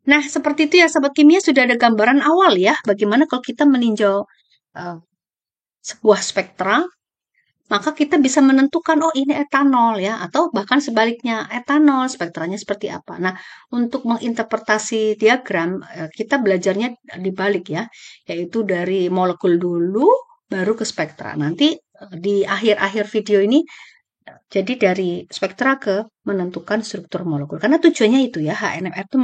Nah, seperti itu ya sahabat kimia, sudah ada gambaran awal ya, bagaimana kalau kita meninjau sebuah spektra, maka kita bisa menentukan, oh ini etanol ya, atau bahkan sebaliknya, etanol spektranya seperti apa. Nah, untuk menginterpretasi diagram, kita belajarnya dibalik ya, yaitu dari molekul dulu, baru ke spektra. Nanti di akhir-akhir video ini, jadi dari spektra ke menentukan struktur molekul. Karena tujuannya itu ya, HNMR itu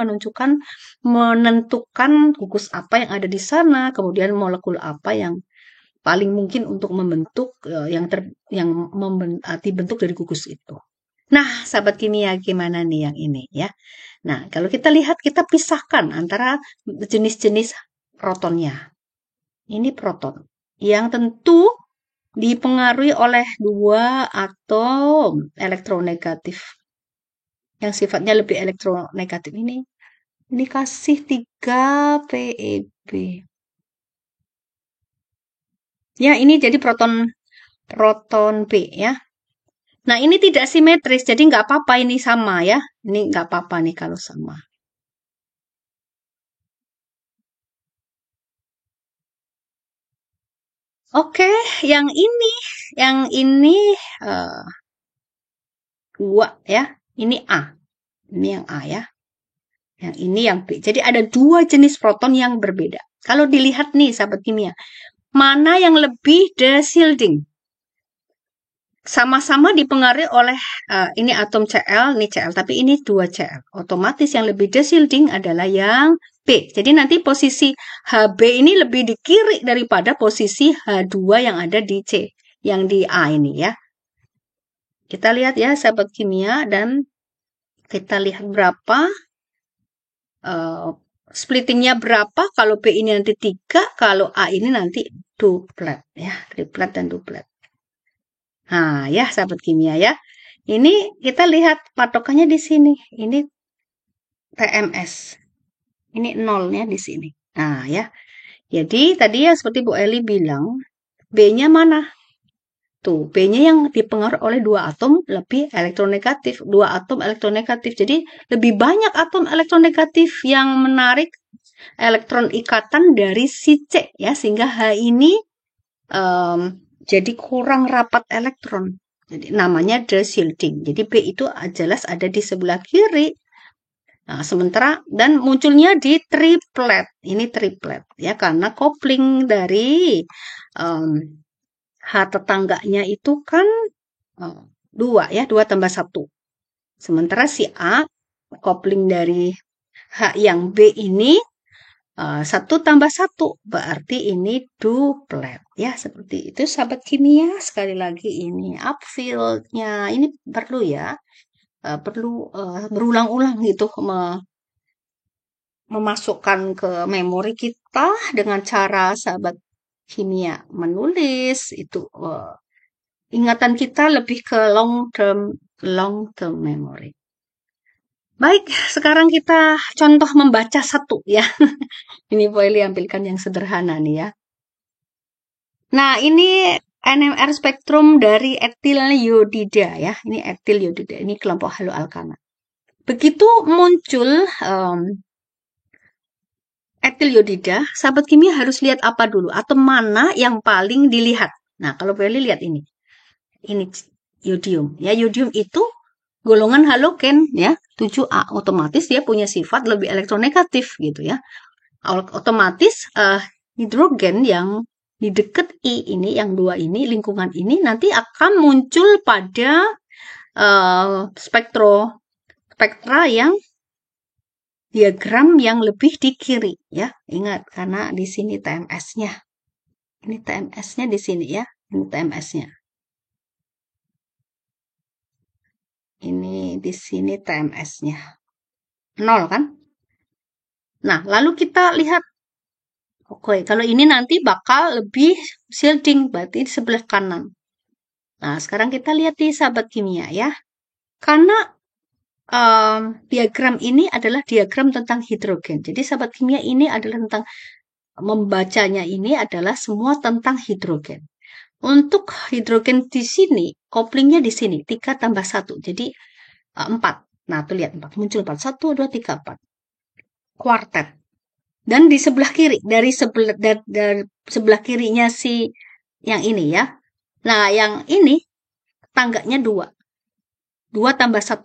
menentukan gugus apa yang ada di sana, kemudian molekul apa yang paling mungkin untuk membentuk dibentuk dari gugus itu. Nah, sahabat kimia, gimana nih yang ini ya? Nah, kalau kita lihat, kita pisahkan antara jenis-jenis protonnya. Ini proton yang tentu dipengaruhi oleh dua atom elektronegatif yang sifatnya lebih elektronegatif ini. Ini kasih 3 PeB. Ya, ini jadi proton B ya. Nah, ini tidak simetris, jadi nggak apa-apa ini sama ya. Ini nggak apa-apa nih kalau sama. Oke, yang ini 2 ya. Ini A. Ini yang A ya. Yang ini yang B. Jadi ada 2 jenis proton yang berbeda. Kalau dilihat nih, sahabat kimia, mana yang lebih shielding? Sama-sama dipengaruhi oleh ini atom Cl, ini Cl, tapi ini 2 Cl. Otomatis yang lebih shielding adalah yang B. Jadi nanti posisi Hb ini lebih di kiri daripada posisi H2 yang ada di C, yang di A ini ya. Kita lihat ya sahabat kimia, dan kita lihat berapa splittingnya berapa, kalau B ini nanti 3, kalau A ini nanti duplet ya, triplet dan duplet. Nah, ya sahabat kimia ya. Ini kita lihat patokannya di sini. Ini TMS. Ini nolnya di sini. Nah, ya. Jadi tadi ya seperti Bu Eli bilang, B-nya mana? Tuh, B-nya yang dipengaruhi oleh 2 atom lebih elektronegatif. 2 atom elektronegatif. Jadi lebih banyak atom elektronegatif yang menarik elektron ikatan dari si C ya, sehingga H ini jadi kurang rapat elektron. Jadi namanya the shielding. Jadi B itu jelas ada di sebelah kiri. Nah, sementara dan munculnya di triplet. Ini triplet ya, karena kopling dari H tetangganya itu kan 2 ya, 2 tambah 1. Sementara si A kopling dari H yang B ini 1 tambah 1, berarti ini duplet. Ya, seperti itu sahabat kimia. Sekali lagi ini upfield-nya. Ini perlu ya, perlu berulang-ulang gitu memasukkan ke memori kita dengan cara sahabat kimia menulis itu ingatan kita lebih ke long term memory. Baik, sekarang kita contoh membaca satu ya. Ini boleh ambilkan yang sederhana nih ya. Nah, ini NMR spektrum dari etil yodida ya. Ini etil yodida, ini kelompok haloalkana. Begitu muncul etil yodida, sahabat kimia harus lihat apa dulu? Atom mana yang paling dilihat? Nah, kalau boleh lihat ini. Ini yodium. Ya, yodium itu golongan halogen ya, 7A. Otomatis dia punya sifat lebih elektronegatif gitu ya. Otomatis hidrogen yang di dekat I ini, yang 2 ini, lingkungan ini nanti akan muncul pada spektra yang diagram yang lebih di kiri ya. Ingat karena di sini TMS-nya. Ini TMS-nya di sini ya. Ini TMS-nya. Ini di sini TMS-nya. 0 kan? Nah, lalu kita lihat oke, kalau ini nanti bakal lebih shielding, berarti di sebelah kanan. Nah, sekarang kita lihat di sahabat kimia ya. Karena diagram ini adalah diagram tentang hidrogen. Jadi sahabat kimia ini adalah tentang membacanya ini adalah semua tentang hidrogen. Untuk hidrogen di sini, koplingnya di sini 3 tambah 1. Jadi 4. Nah, tuh lihat 4 muncul 4. 1 2 3 4. Kuartet. Dan di sebelah kiri dari sebelah kirinya si yang ini ya. Nah, yang ini tangganya 2. 2 tambah 1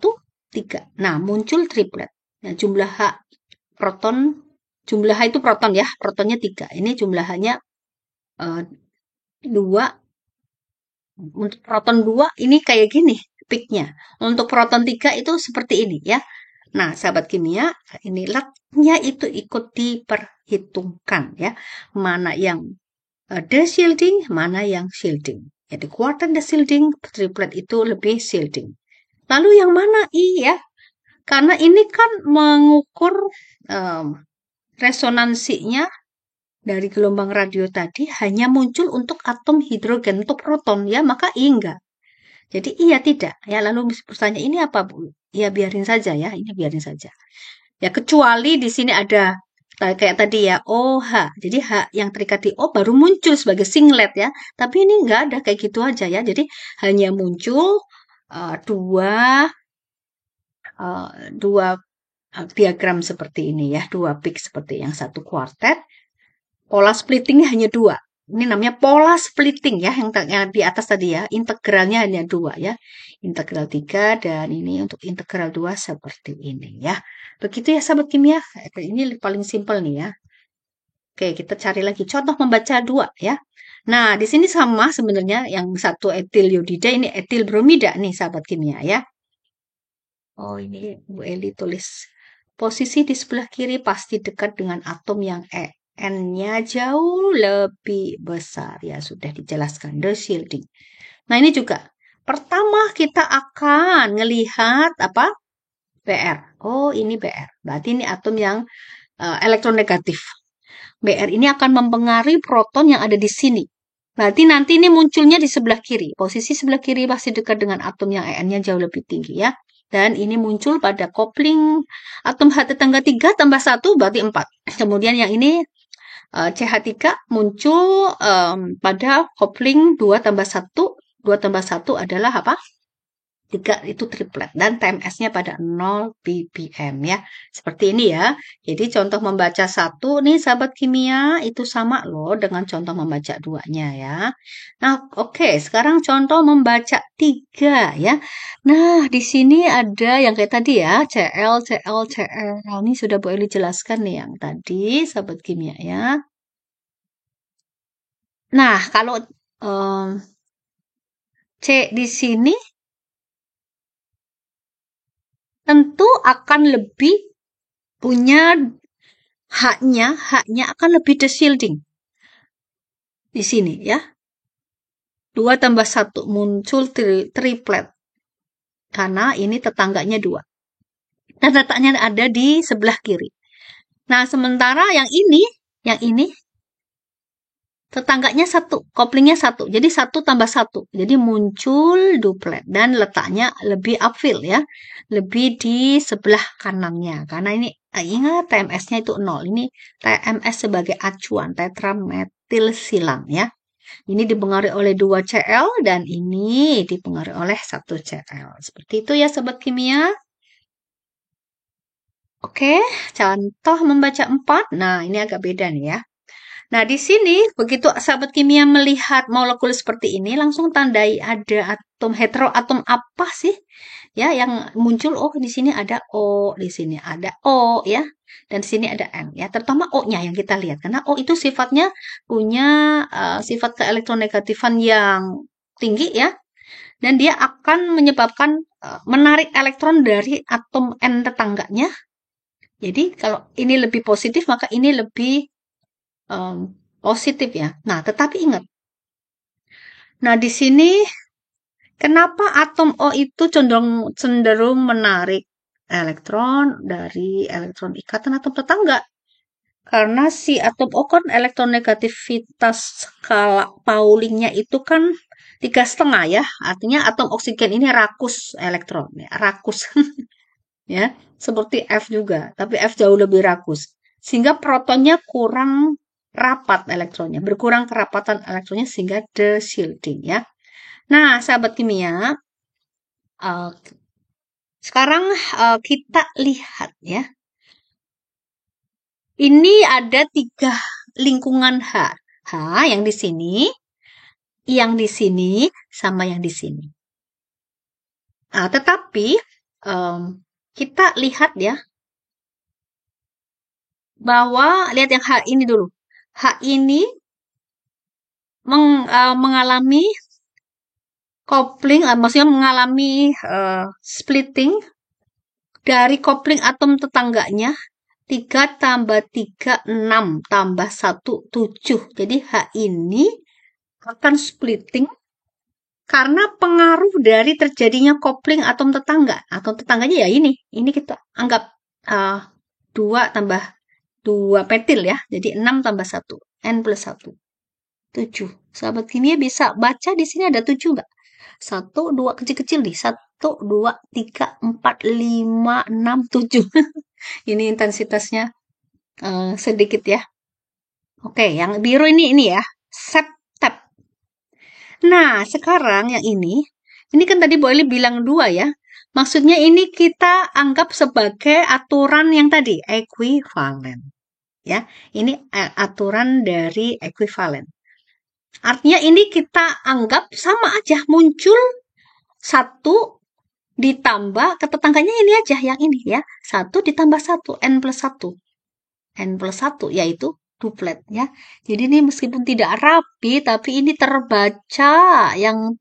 3. Nah, muncul triplet. Nah, jumlah H proton, jumlah H itu proton ya, protonnya 3. Ini jumlah H-nya 2. Untuk proton 2 ini kayak gini peaknya. Untuk proton 3 itu seperti ini ya. Nah, sahabat kimia, ini latnya itu ikut diperhitungkan ya. Mana yang de-shielding, mana yang shielding. Jadi quartet de-shielding, triplet itu lebih shielding. Lalu yang mana I ya? Karena ini kan mengukur resonansinya dari gelombang radio tadi hanya muncul untuk atom hidrogen, untuk proton ya, maka I enggak. Jadi iya tidak. Ya, lalu pertanyaan ini apa, Bu? Ya biarin saja ya, ini biarin saja. Ya kecuali di sini ada kayak tadi ya OH. Jadi H yang terikat di O baru muncul sebagai singlet ya. Tapi ini enggak ada kayak gitu aja ya. Jadi hanya muncul dua diagram seperti ini ya, 2 peak seperti yang satu kuartet. Pola splittingnya hanya 2. Ini namanya pola splitting ya, yang di atas tadi ya, integralnya hanya 2 ya. Integral 3 dan ini untuk integral 2 seperti ini ya. Begitu ya sahabat kimia, ini paling simpel nih ya. Oke, kita cari lagi contoh membaca 2 ya. Nah, di sini sama sebenarnya yang satu etil yodida, ini etil bromida nih sahabat kimia ya. Oh, ini Bu Eli tulis. Posisi di sebelah kiri pasti dekat dengan atom yang N-nya jauh lebih besar. Ya, sudah dijelaskan. The shielding. Nah, ini juga. Pertama kita akan melihat apa? BR. Oh, ini BR. Berarti ini atom yang elektronegatif. Br ini akan mempengaruhi proton yang ada di sini. Berarti nanti ini munculnya di sebelah kiri. Posisi sebelah kiri pasti dekat dengan atom yang En-nya jauh lebih tinggi ya. Dan ini muncul pada kopling atom H tetangga 3 tambah 1 berarti 4. Kemudian yang ini CH3 muncul pada kopling 2 tambah 1. 2 tambah 1 adalah apa? 3 itu triplet dan TMS-nya pada 0 ppm ya. Seperti ini ya. Jadi contoh membaca 1 nih sahabat kimia itu sama loh dengan contoh membaca 2-nya ya. Nah, oke, sekarang contoh membaca 3 ya. Nah, di sini ada yang kayak tadi ya, Cl, Cl, Cl. Ini sudah Bu Eli jelaskan nih yang tadi sahabat kimia ya. Nah, kalau C di sini tentu akan lebih punya haknya akan lebih deshielding. Di sini ya. 2 tambah 1 muncul triplet. Karena ini tetangganya 2. Dan letaknya ada di sebelah kiri. Nah, sementara yang ini tetangganya 1, koplingnya 1. Jadi 1 tambah 1. Jadi muncul duplet dan letaknya lebih upfill ya. Lebih di sebelah kanannya. Karena ini ingat TMS-nya itu 0. Ini TMS sebagai acuan tetrametil silang ya. Ini dipengaruhi oleh 2 Cl dan ini dipengaruhi oleh 1 Cl. Seperti itu ya sobat kimia. Oke, contoh membaca 4. Nah, ini agak beda nih ya. Nah, di sini begitu sahabat kimia melihat molekul seperti ini, langsung tandai ada atom heteroatom apa sih? Ya, yang muncul di sini ada O, di sini ada O ya. Dan di sini ada N ya. Terutama O-nya yang kita lihat karena O itu sifatnya punya sifat keelektronegatifan yang tinggi ya. Dan dia akan menyebabkan menarik elektron dari atom N tetangganya. Jadi kalau ini lebih positif maka ini lebih positif ya. Nah, tetapi ingat. Nah, di sini kenapa atom O itu cenderung menarik elektron dari elektron ikatan atom tetangga? Karena si atom O kan elektronegativitas skala Paulingnya itu kan 3,5 ya. Artinya atom oksigen ini rakus elektron ya, rakus ya, seperti F juga, tapi F jauh lebih rakus. Sehingga protonnya kurang rapat elektronnya, berkurang kerapatan elektronnya sehingga deshielding ya. Nah, sahabat kimia, sekarang kita lihat ya. Ini ada 3 lingkungan H. H yang di sini, sama yang di sini. Nah, tetapi kita lihat ya, bahwa lihat yang H ini dulu. H ini mengalami coupling, maksudnya mengalami splitting dari coupling atom tetangganya 3 tambah 3, 6 tambah 1, 7. Jadi H ini akan splitting karena pengaruh dari terjadinya coupling atom tetangga. Atom tetangganya ya ini. Ini kita anggap 2 tambah 2 metil ya. Jadi 6 tambah 1. N plus 1. 7. Sahabat kimia bisa baca di sini ada 7 nggak? 1, 2 kecil-kecil nih. 1, 2, 3, 4, 5, 6, 7. Ini intensitasnya sedikit ya. Oke, yang biru ini ya. Septep. Nah, sekarang yang ini kan tadi Bu Eli bilang 2 ya. Maksudnya ini kita anggap sebagai aturan yang tadi, ekuivalen. Ya, ini aturan dari ekuivalen. Artinya ini kita anggap sama aja muncul 1 ditambah ke tetangganya ini aja yang ini ya. 1 ditambah 1, N plus 1. N plus 1 yaitu duplet ya. Jadi ini meskipun tidak rapi tapi ini terbaca yang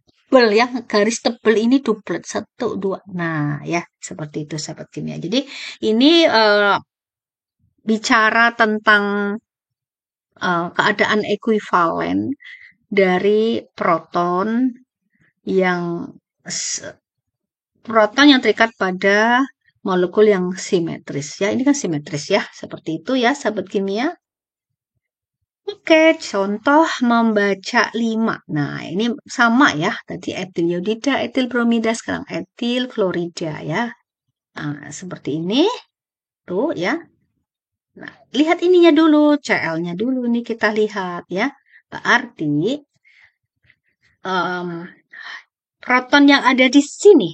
tebel yang garis tebel ini duplet 1, 2. Nah ya seperti itu sahabat kimia. Jadi ini bicara tentang keadaan ekuivalen dari proton yang terikat pada molekul yang simetris ya. Ini kan simetris ya, seperti itu ya sahabat kimia. Oke, contoh membaca 5. Nah, ini sama ya. Tadi etil iodida, etil bromida, sekarang etil klorida ya. Nah, seperti ini. Tuh ya. Nah, lihat ininya dulu, Cl-nya dulu nih kita lihat ya. Berarti proton yang ada di sini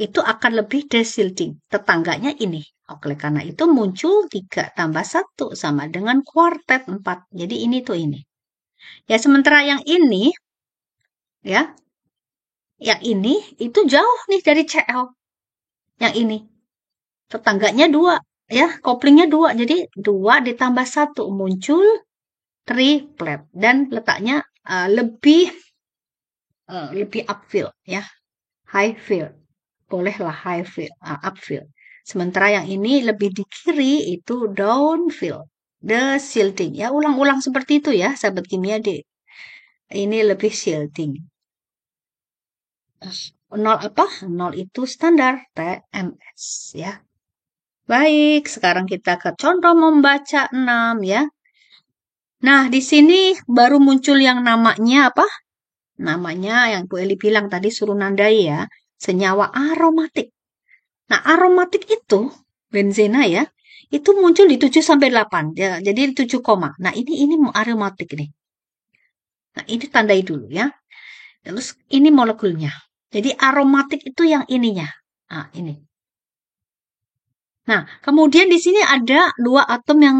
itu akan lebih desilting. Tetangganya ini. Oleh karena itu muncul 3 tambah 1 sama dengan kuartet 4. Jadi ini tuh ini. Ya sementara yang ini ya, yang ini itu jauh nih dari Cl. Yang ini tetangganya 2 ya, koplingnya 2. Jadi 2 ditambah 1 muncul triplet dan letaknya lebih upfield ya, high field. Bolehlah high field, upfield. Sementara yang ini lebih di kiri itu downfield, desilting. Ya ulang-ulang seperti itu ya, sahabat kimia D. Ini lebih silting. 0 apa? 0 itu standar TMS ya. Baik, sekarang kita ke contoh membaca 6 ya. Nah, di sini baru muncul yang namanya apa? Namanya yang Bu Eli bilang tadi suruh nandai ya, senyawa aromatik. Nah, aromatik itu benzena ya, itu muncul di 7 sampai 8 ya. Jadi 7 koma. Nah, ini aromatik nih. Nah, ini tandai dulu ya. Terus ini molekulnya. Jadi aromatik itu yang ininya. Nah, ini. Nah, kemudian di sini ada 2 atom yang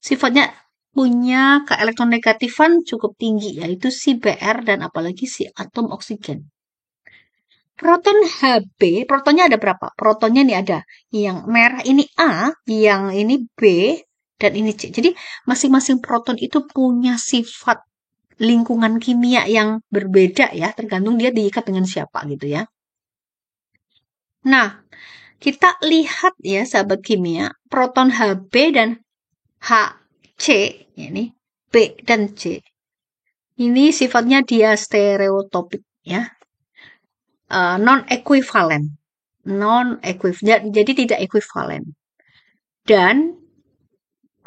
sifatnya punya keelektronegatifan cukup tinggi, yaitu si Br dan apalagi si atom oksigen. Proton Hb, protonnya ada berapa? Protonnya ini ada. Yang merah ini A, yang ini B, dan ini C. Jadi masing-masing proton itu punya sifat lingkungan kimia yang berbeda ya, tergantung dia diikat dengan siapa gitu ya. Nah, kita lihat ya sahabat kimia, proton Hb dan Hc, ini B dan C. Ini sifatnya dia stereotopik ya. Non-equivalent. Jadi tidak equivalent. Dan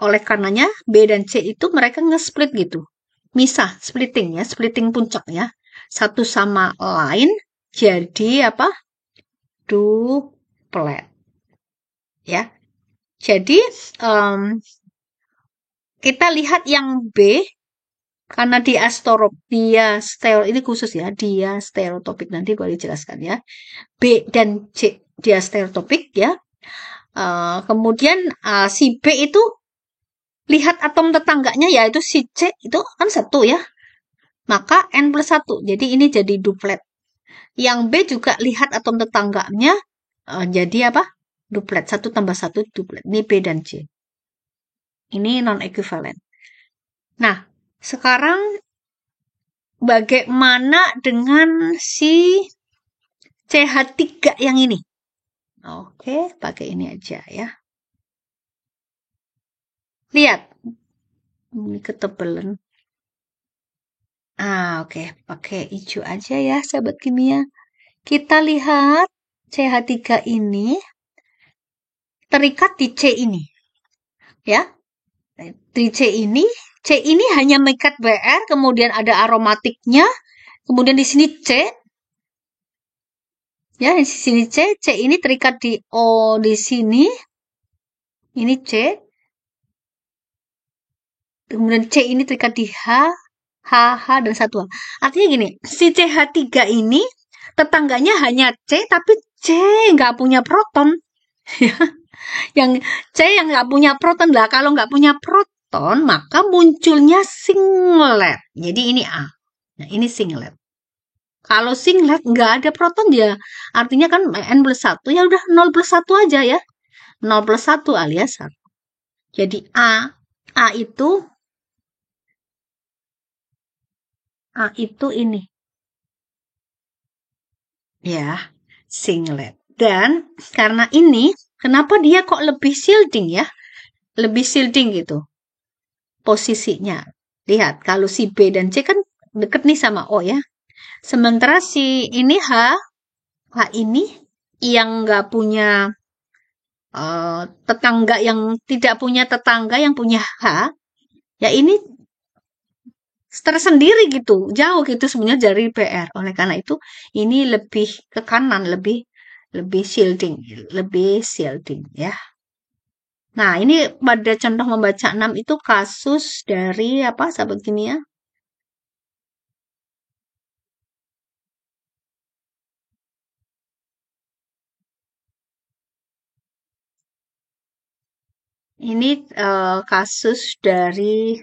oleh karenanya B dan C itu mereka nge-split gitu. Misah, splitting ya, splitting puncak ya. Satu sama lain jadi apa? Duplet. Ya. Jadi kita lihat yang B karena dia ini khusus ya, dia stereotopik, nanti boleh dijelaskan ya. B dan C dia stereotopik ya. Kemudian si B itu lihat atom tetangganya yaitu si C itu kan 1 ya. Maka N+1. Jadi ini jadi duplet. Yang B juga lihat atom tetangganya jadi apa? Duplet. 1 tambah 1 duplet. Ini B dan C. Ini non-equivalent. Nah, sekarang bagaimana dengan si CH3 yang ini? Oke, pakai ini aja ya. Lihat. Ini ketebalan. Oke. Pakai hijau aja ya, sahabat kimia. Kita lihat CH3 ini terikat di C ini. Ya. Di C ini hanya mengikat Br, kemudian ada aromatiknya, kemudian di sini C. Ya, di sini C ini terikat di O di sini. Ini C. Kemudian C ini terikat di H, H dan 1H. Artinya gini, si CH3 ini tetangganya hanya C, tapi C nggak punya proton. Yang C yang nggak punya proton lah. Kalau nggak punya proton, maka munculnya singlet. Jadi ini A. Nah, ini singlet. Kalau singlet nggak ada proton ya, artinya kan N+1 ya udah 0+1 aja ya. 0+1 alias 1. Jadi A itu ini. Ya, singlet. Dan karena ini, kenapa dia kok lebih shielding ya? Lebih shielding gitu. Posisinya. Lihat, kalau si B dan C kan deket nih sama O ya. Sementara si ini H ini yang nggak punya tetangga yang tidak punya tetangga yang punya H, ya ini tersendiri gitu, jauh gitu sebenarnya dari PR. Oleh karena itu, ini lebih ke kanan, lebih lebih shielding, lebih shielding ya. Nah, ini pada contoh membaca 6 itu kasus dari apa, sahabat kimia? Ini kasus dari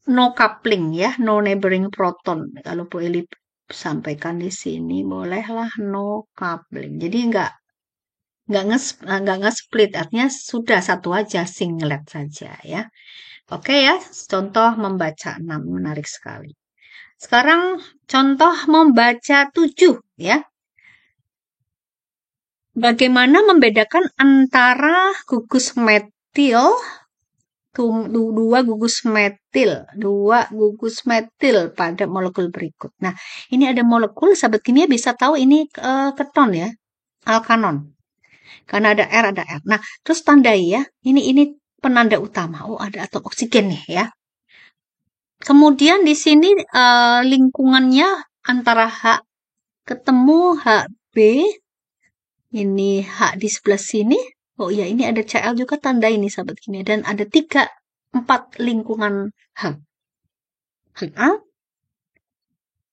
no coupling ya, no neighboring proton. Kalau Bu Eli sampaikan di sini, bolehlah no coupling. Jadi nggak nge-split, artinya sudah satu aja, singlet saja ya. Oke ya, contoh membaca 6 menarik sekali. Sekarang contoh membaca 7 ya. Bagaimana membedakan antara gugus metil dua gugus metil pada molekul berikut. Nah, ini ada molekul, sahabat kimia bisa tahu ini keton ya, alkanon. Karena ada R, ada R. Nah, terus tandai ya, ini penanda utama. Oh, ada atom oksigen nih ya. Kemudian di sini lingkungannya antara H ketemu HB, ini H di sebelah sini. Oh iya, ini ada Cl juga tanda ini sahabat kimia. Dan ada 4 lingkungan H. HA,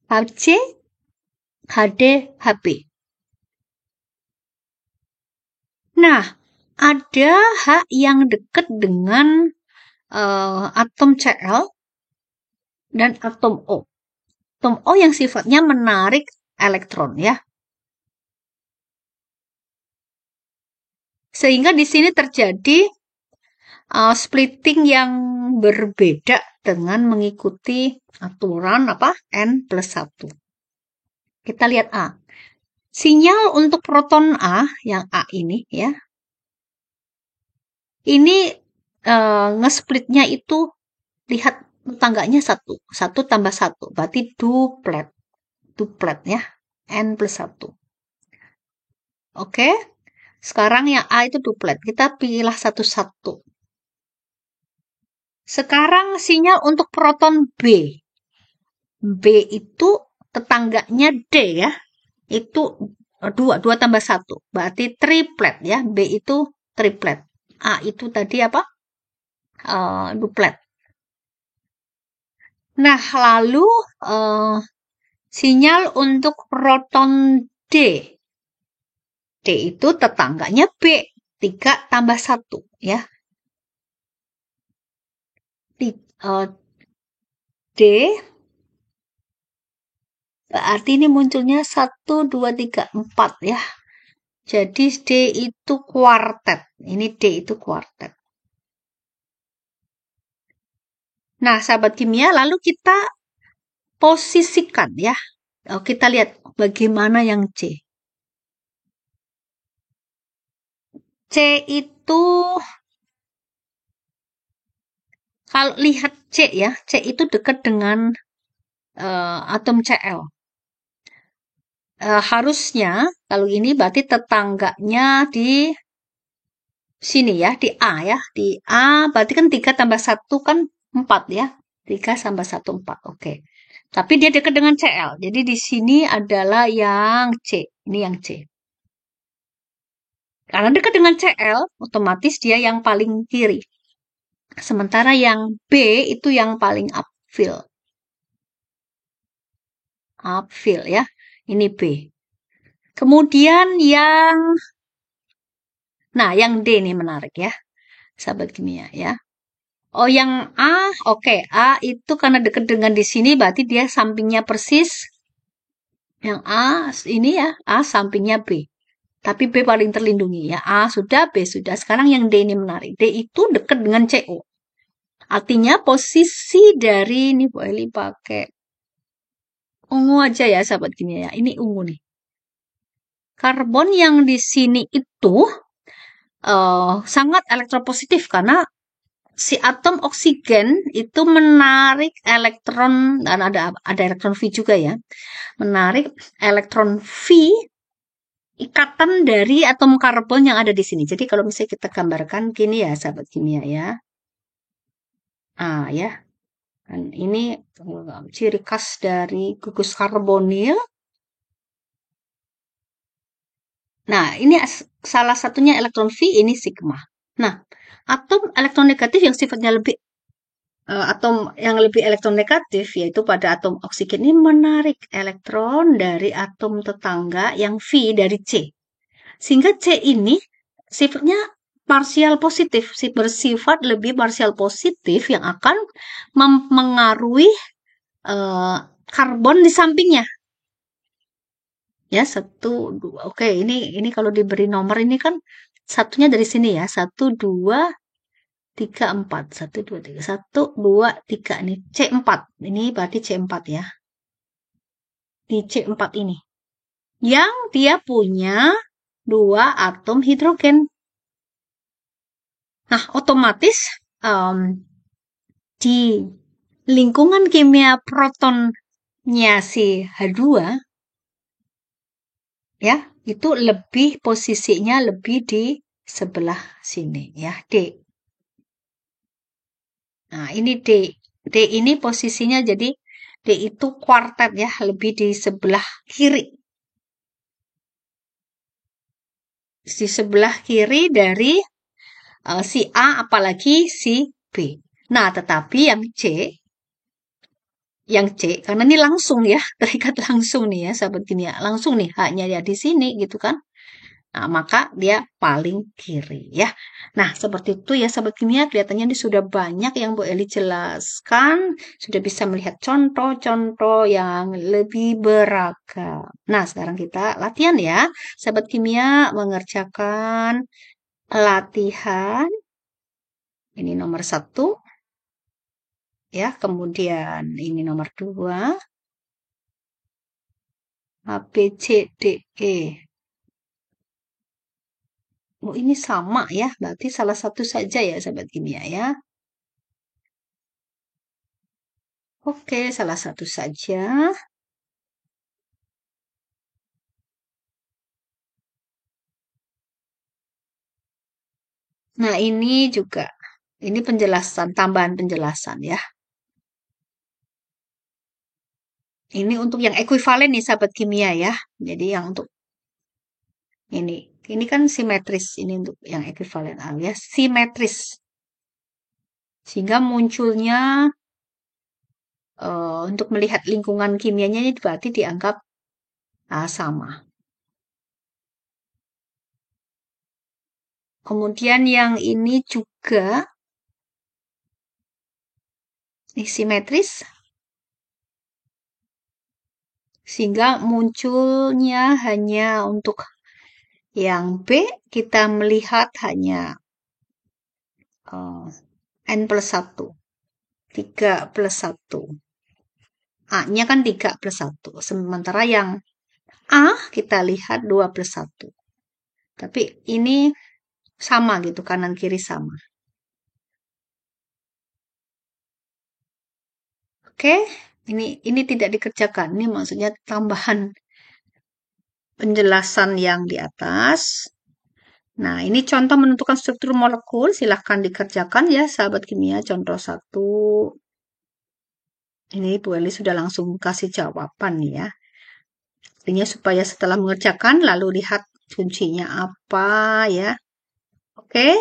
HC, HD, HB. Nah, ada H yang dekat dengan atom Cl dan atom O. Atom O yang sifatnya menarik elektron ya. Sehingga di sini terjadi splitting yang berbeda dengan mengikuti aturan apa N+1. Kita lihat A. Sinyal untuk proton A, yang A ini ya. Ini nge-splitnya itu, lihat tangganya 1. 1 tambah 1, berarti duplet. Duplet ya, N+1. Oke, sekarang yang A itu duplet. Kita pilihlah satu-satu. Sekarang sinyal untuk proton B. B itu tetangganya D ya. Itu 2 tambah 1. Berarti triplet ya. B itu triplet. A itu tadi apa? Duplet. Nah, lalu sinyal untuk proton D. D itu tetangganya B. 3 tambah 1 ya. D berarti ini munculnya 1, 2, 3, 4 ya. Jadi D itu kuartet. Ini D itu kuartet. Nah, sahabat kimia, lalu kita posisikan ya. Kita lihat bagaimana yang C. C itu, kalau lihat C ya, C itu dekat dengan atom Cl. Harusnya, kalau ini berarti tetangganya di sini ya, di A ya. Di A berarti kan 3 tambah 1 kan 4 ya. 3 tambah 1, 4. Oke. Tapi dia dekat dengan Cl. Jadi di sini adalah yang C. Ini yang C. Karena dekat dengan Cl, otomatis dia yang paling kiri. Sementara yang B itu yang paling upfill. Upfill ya. Ini B. Kemudian yang D nih menarik ya. Sahabat kimia ya. Oh, yang A, oke. A itu karena dekat dengan di sini, berarti dia sampingnya persis. Yang A, ini ya, A sampingnya B. Tapi B paling terlindungi ya. A sudah, B sudah. Sekarang yang D ini menarik. D itu dekat dengan CO. Artinya posisi dari, ini Bu Eli pakai ungu aja ya, sahabat kimia ya. Ini ungu nih. Karbon yang di sini itu sangat elektropositif karena si atom oksigen itu menarik elektron, dan ada elektron V juga ya, menarik elektron V ikatan dari atom karbon yang ada di sini. Jadi kalau misalnya kita gambarkan gini ya, sahabat kimia ya. Ah ya, kan ini ciri khas dari gugus karbonil. Nah, ini salah satunya elektron V, ini sigma. Nah, atom elektron negatif yang sifatnya lebih atom yang lebih elektronegatif yaitu pada atom oksigen ini menarik elektron dari atom tetangga yang V dari C. Sehingga C ini sifatnya parsial positif, bersifat lebih parsial positif yang akan mempengaruhi karbon di sampingnya. Ya, satu, dua. Oke, ini kalau diberi nomor ini kan satunya dari sini ya. Satu, dua, tiga, empat. Satu, dua, tiga. Satu, dua, tiga. Ini C4. Ini berarti C4 ya. Di C4 ini. Yang dia punya dua atom hidrogen. Nah, otomatis di lingkungan kimia protonnya si H2 ya, itu lebih posisinya lebih di sebelah sini ya, D. Nah, ini D. D ini posisinya jadi D itu kuartet ya, lebih di sebelah kiri. Di sebelah kiri dari si A apalagi si B. Nah, tetapi yang C karena ini langsung ya, terikat langsung nih ya sahabat kimia, langsung nih hanya ya di sini gitu kan. Nah, maka dia paling kiri ya. Nah, seperti itu ya sahabat kimia, kelihatannya ini sudah banyak yang Bu Eli jelaskan, sudah bisa melihat contoh-contoh yang lebih beragam. Nah, sekarang kita latihan ya. Sahabat kimia mengerjakan latihan ini nomor 1 ya, kemudian ini nomor 2 A, B, C, D, E. Oh, ini sama ya, berarti salah satu saja ya sahabat kimia ya. Oke, salah satu saja. Nah, ini juga. Ini penjelasan, tambahan penjelasan ya. Ini untuk yang ekuivalen nih sahabat kimia ya. Jadi yang untuk ini. Ini kan simetris. Ini untuk yang ekuivalen alias simetris. Sehingga munculnya untuk melihat lingkungan kimianya ini berarti dianggap sama. Kemudian yang ini juga simetris. Sehingga munculnya hanya untuk yang B kita melihat hanya N plus 1. 3 plus 1. A-nya kan 3 plus 1. Sementara yang A kita lihat 2 plus 1. Tapi ini sama gitu, kanan kiri sama. Oke, ini tidak dikerjakan. Ini maksudnya tambahan penjelasan yang di atas. Nah, ini contoh menentukan struktur molekul. Silahkan dikerjakan ya, sahabat kimia. Contoh 1. Ini Bu Eli sudah langsung kasih jawaban nih ya. Artinya supaya setelah mengerjakan, lalu lihat kuncinya apa ya. Oke.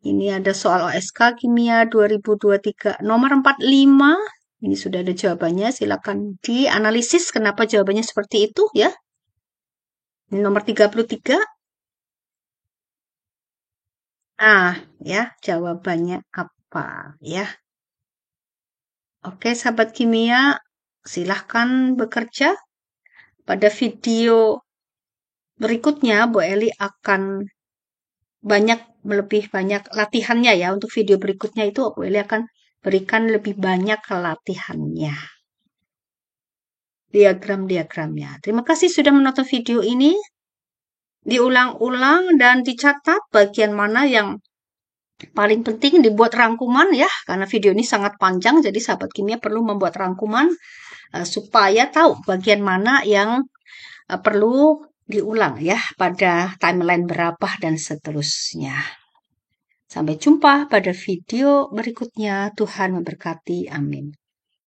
Ini ada soal OSK Kimia 2023 nomor 45. Ini sudah ada jawabannya. Silakan dianalisis kenapa jawabannya seperti itu ya. Ini nomor 33. Nah, ya, jawabannya apa ya? Oke, sahabat kimia, silahkan bekerja. Pada video berikutnya, Bu Eli akan lebih banyak latihannya ya. Untuk video berikutnya itu Bu Eli akan berikan lebih banyak latihannya. Diagram-diagramnya. Terima kasih sudah menonton video ini. Diulang-ulang dan dicatat bagian mana yang paling penting, dibuat rangkuman ya. Karena video ini sangat panjang, jadi sahabat kimia perlu membuat rangkuman supaya tahu bagian mana yang perlu diulang ya pada timeline berapa dan seterusnya. Sampai jumpa pada video berikutnya. Tuhan memberkati. Amin.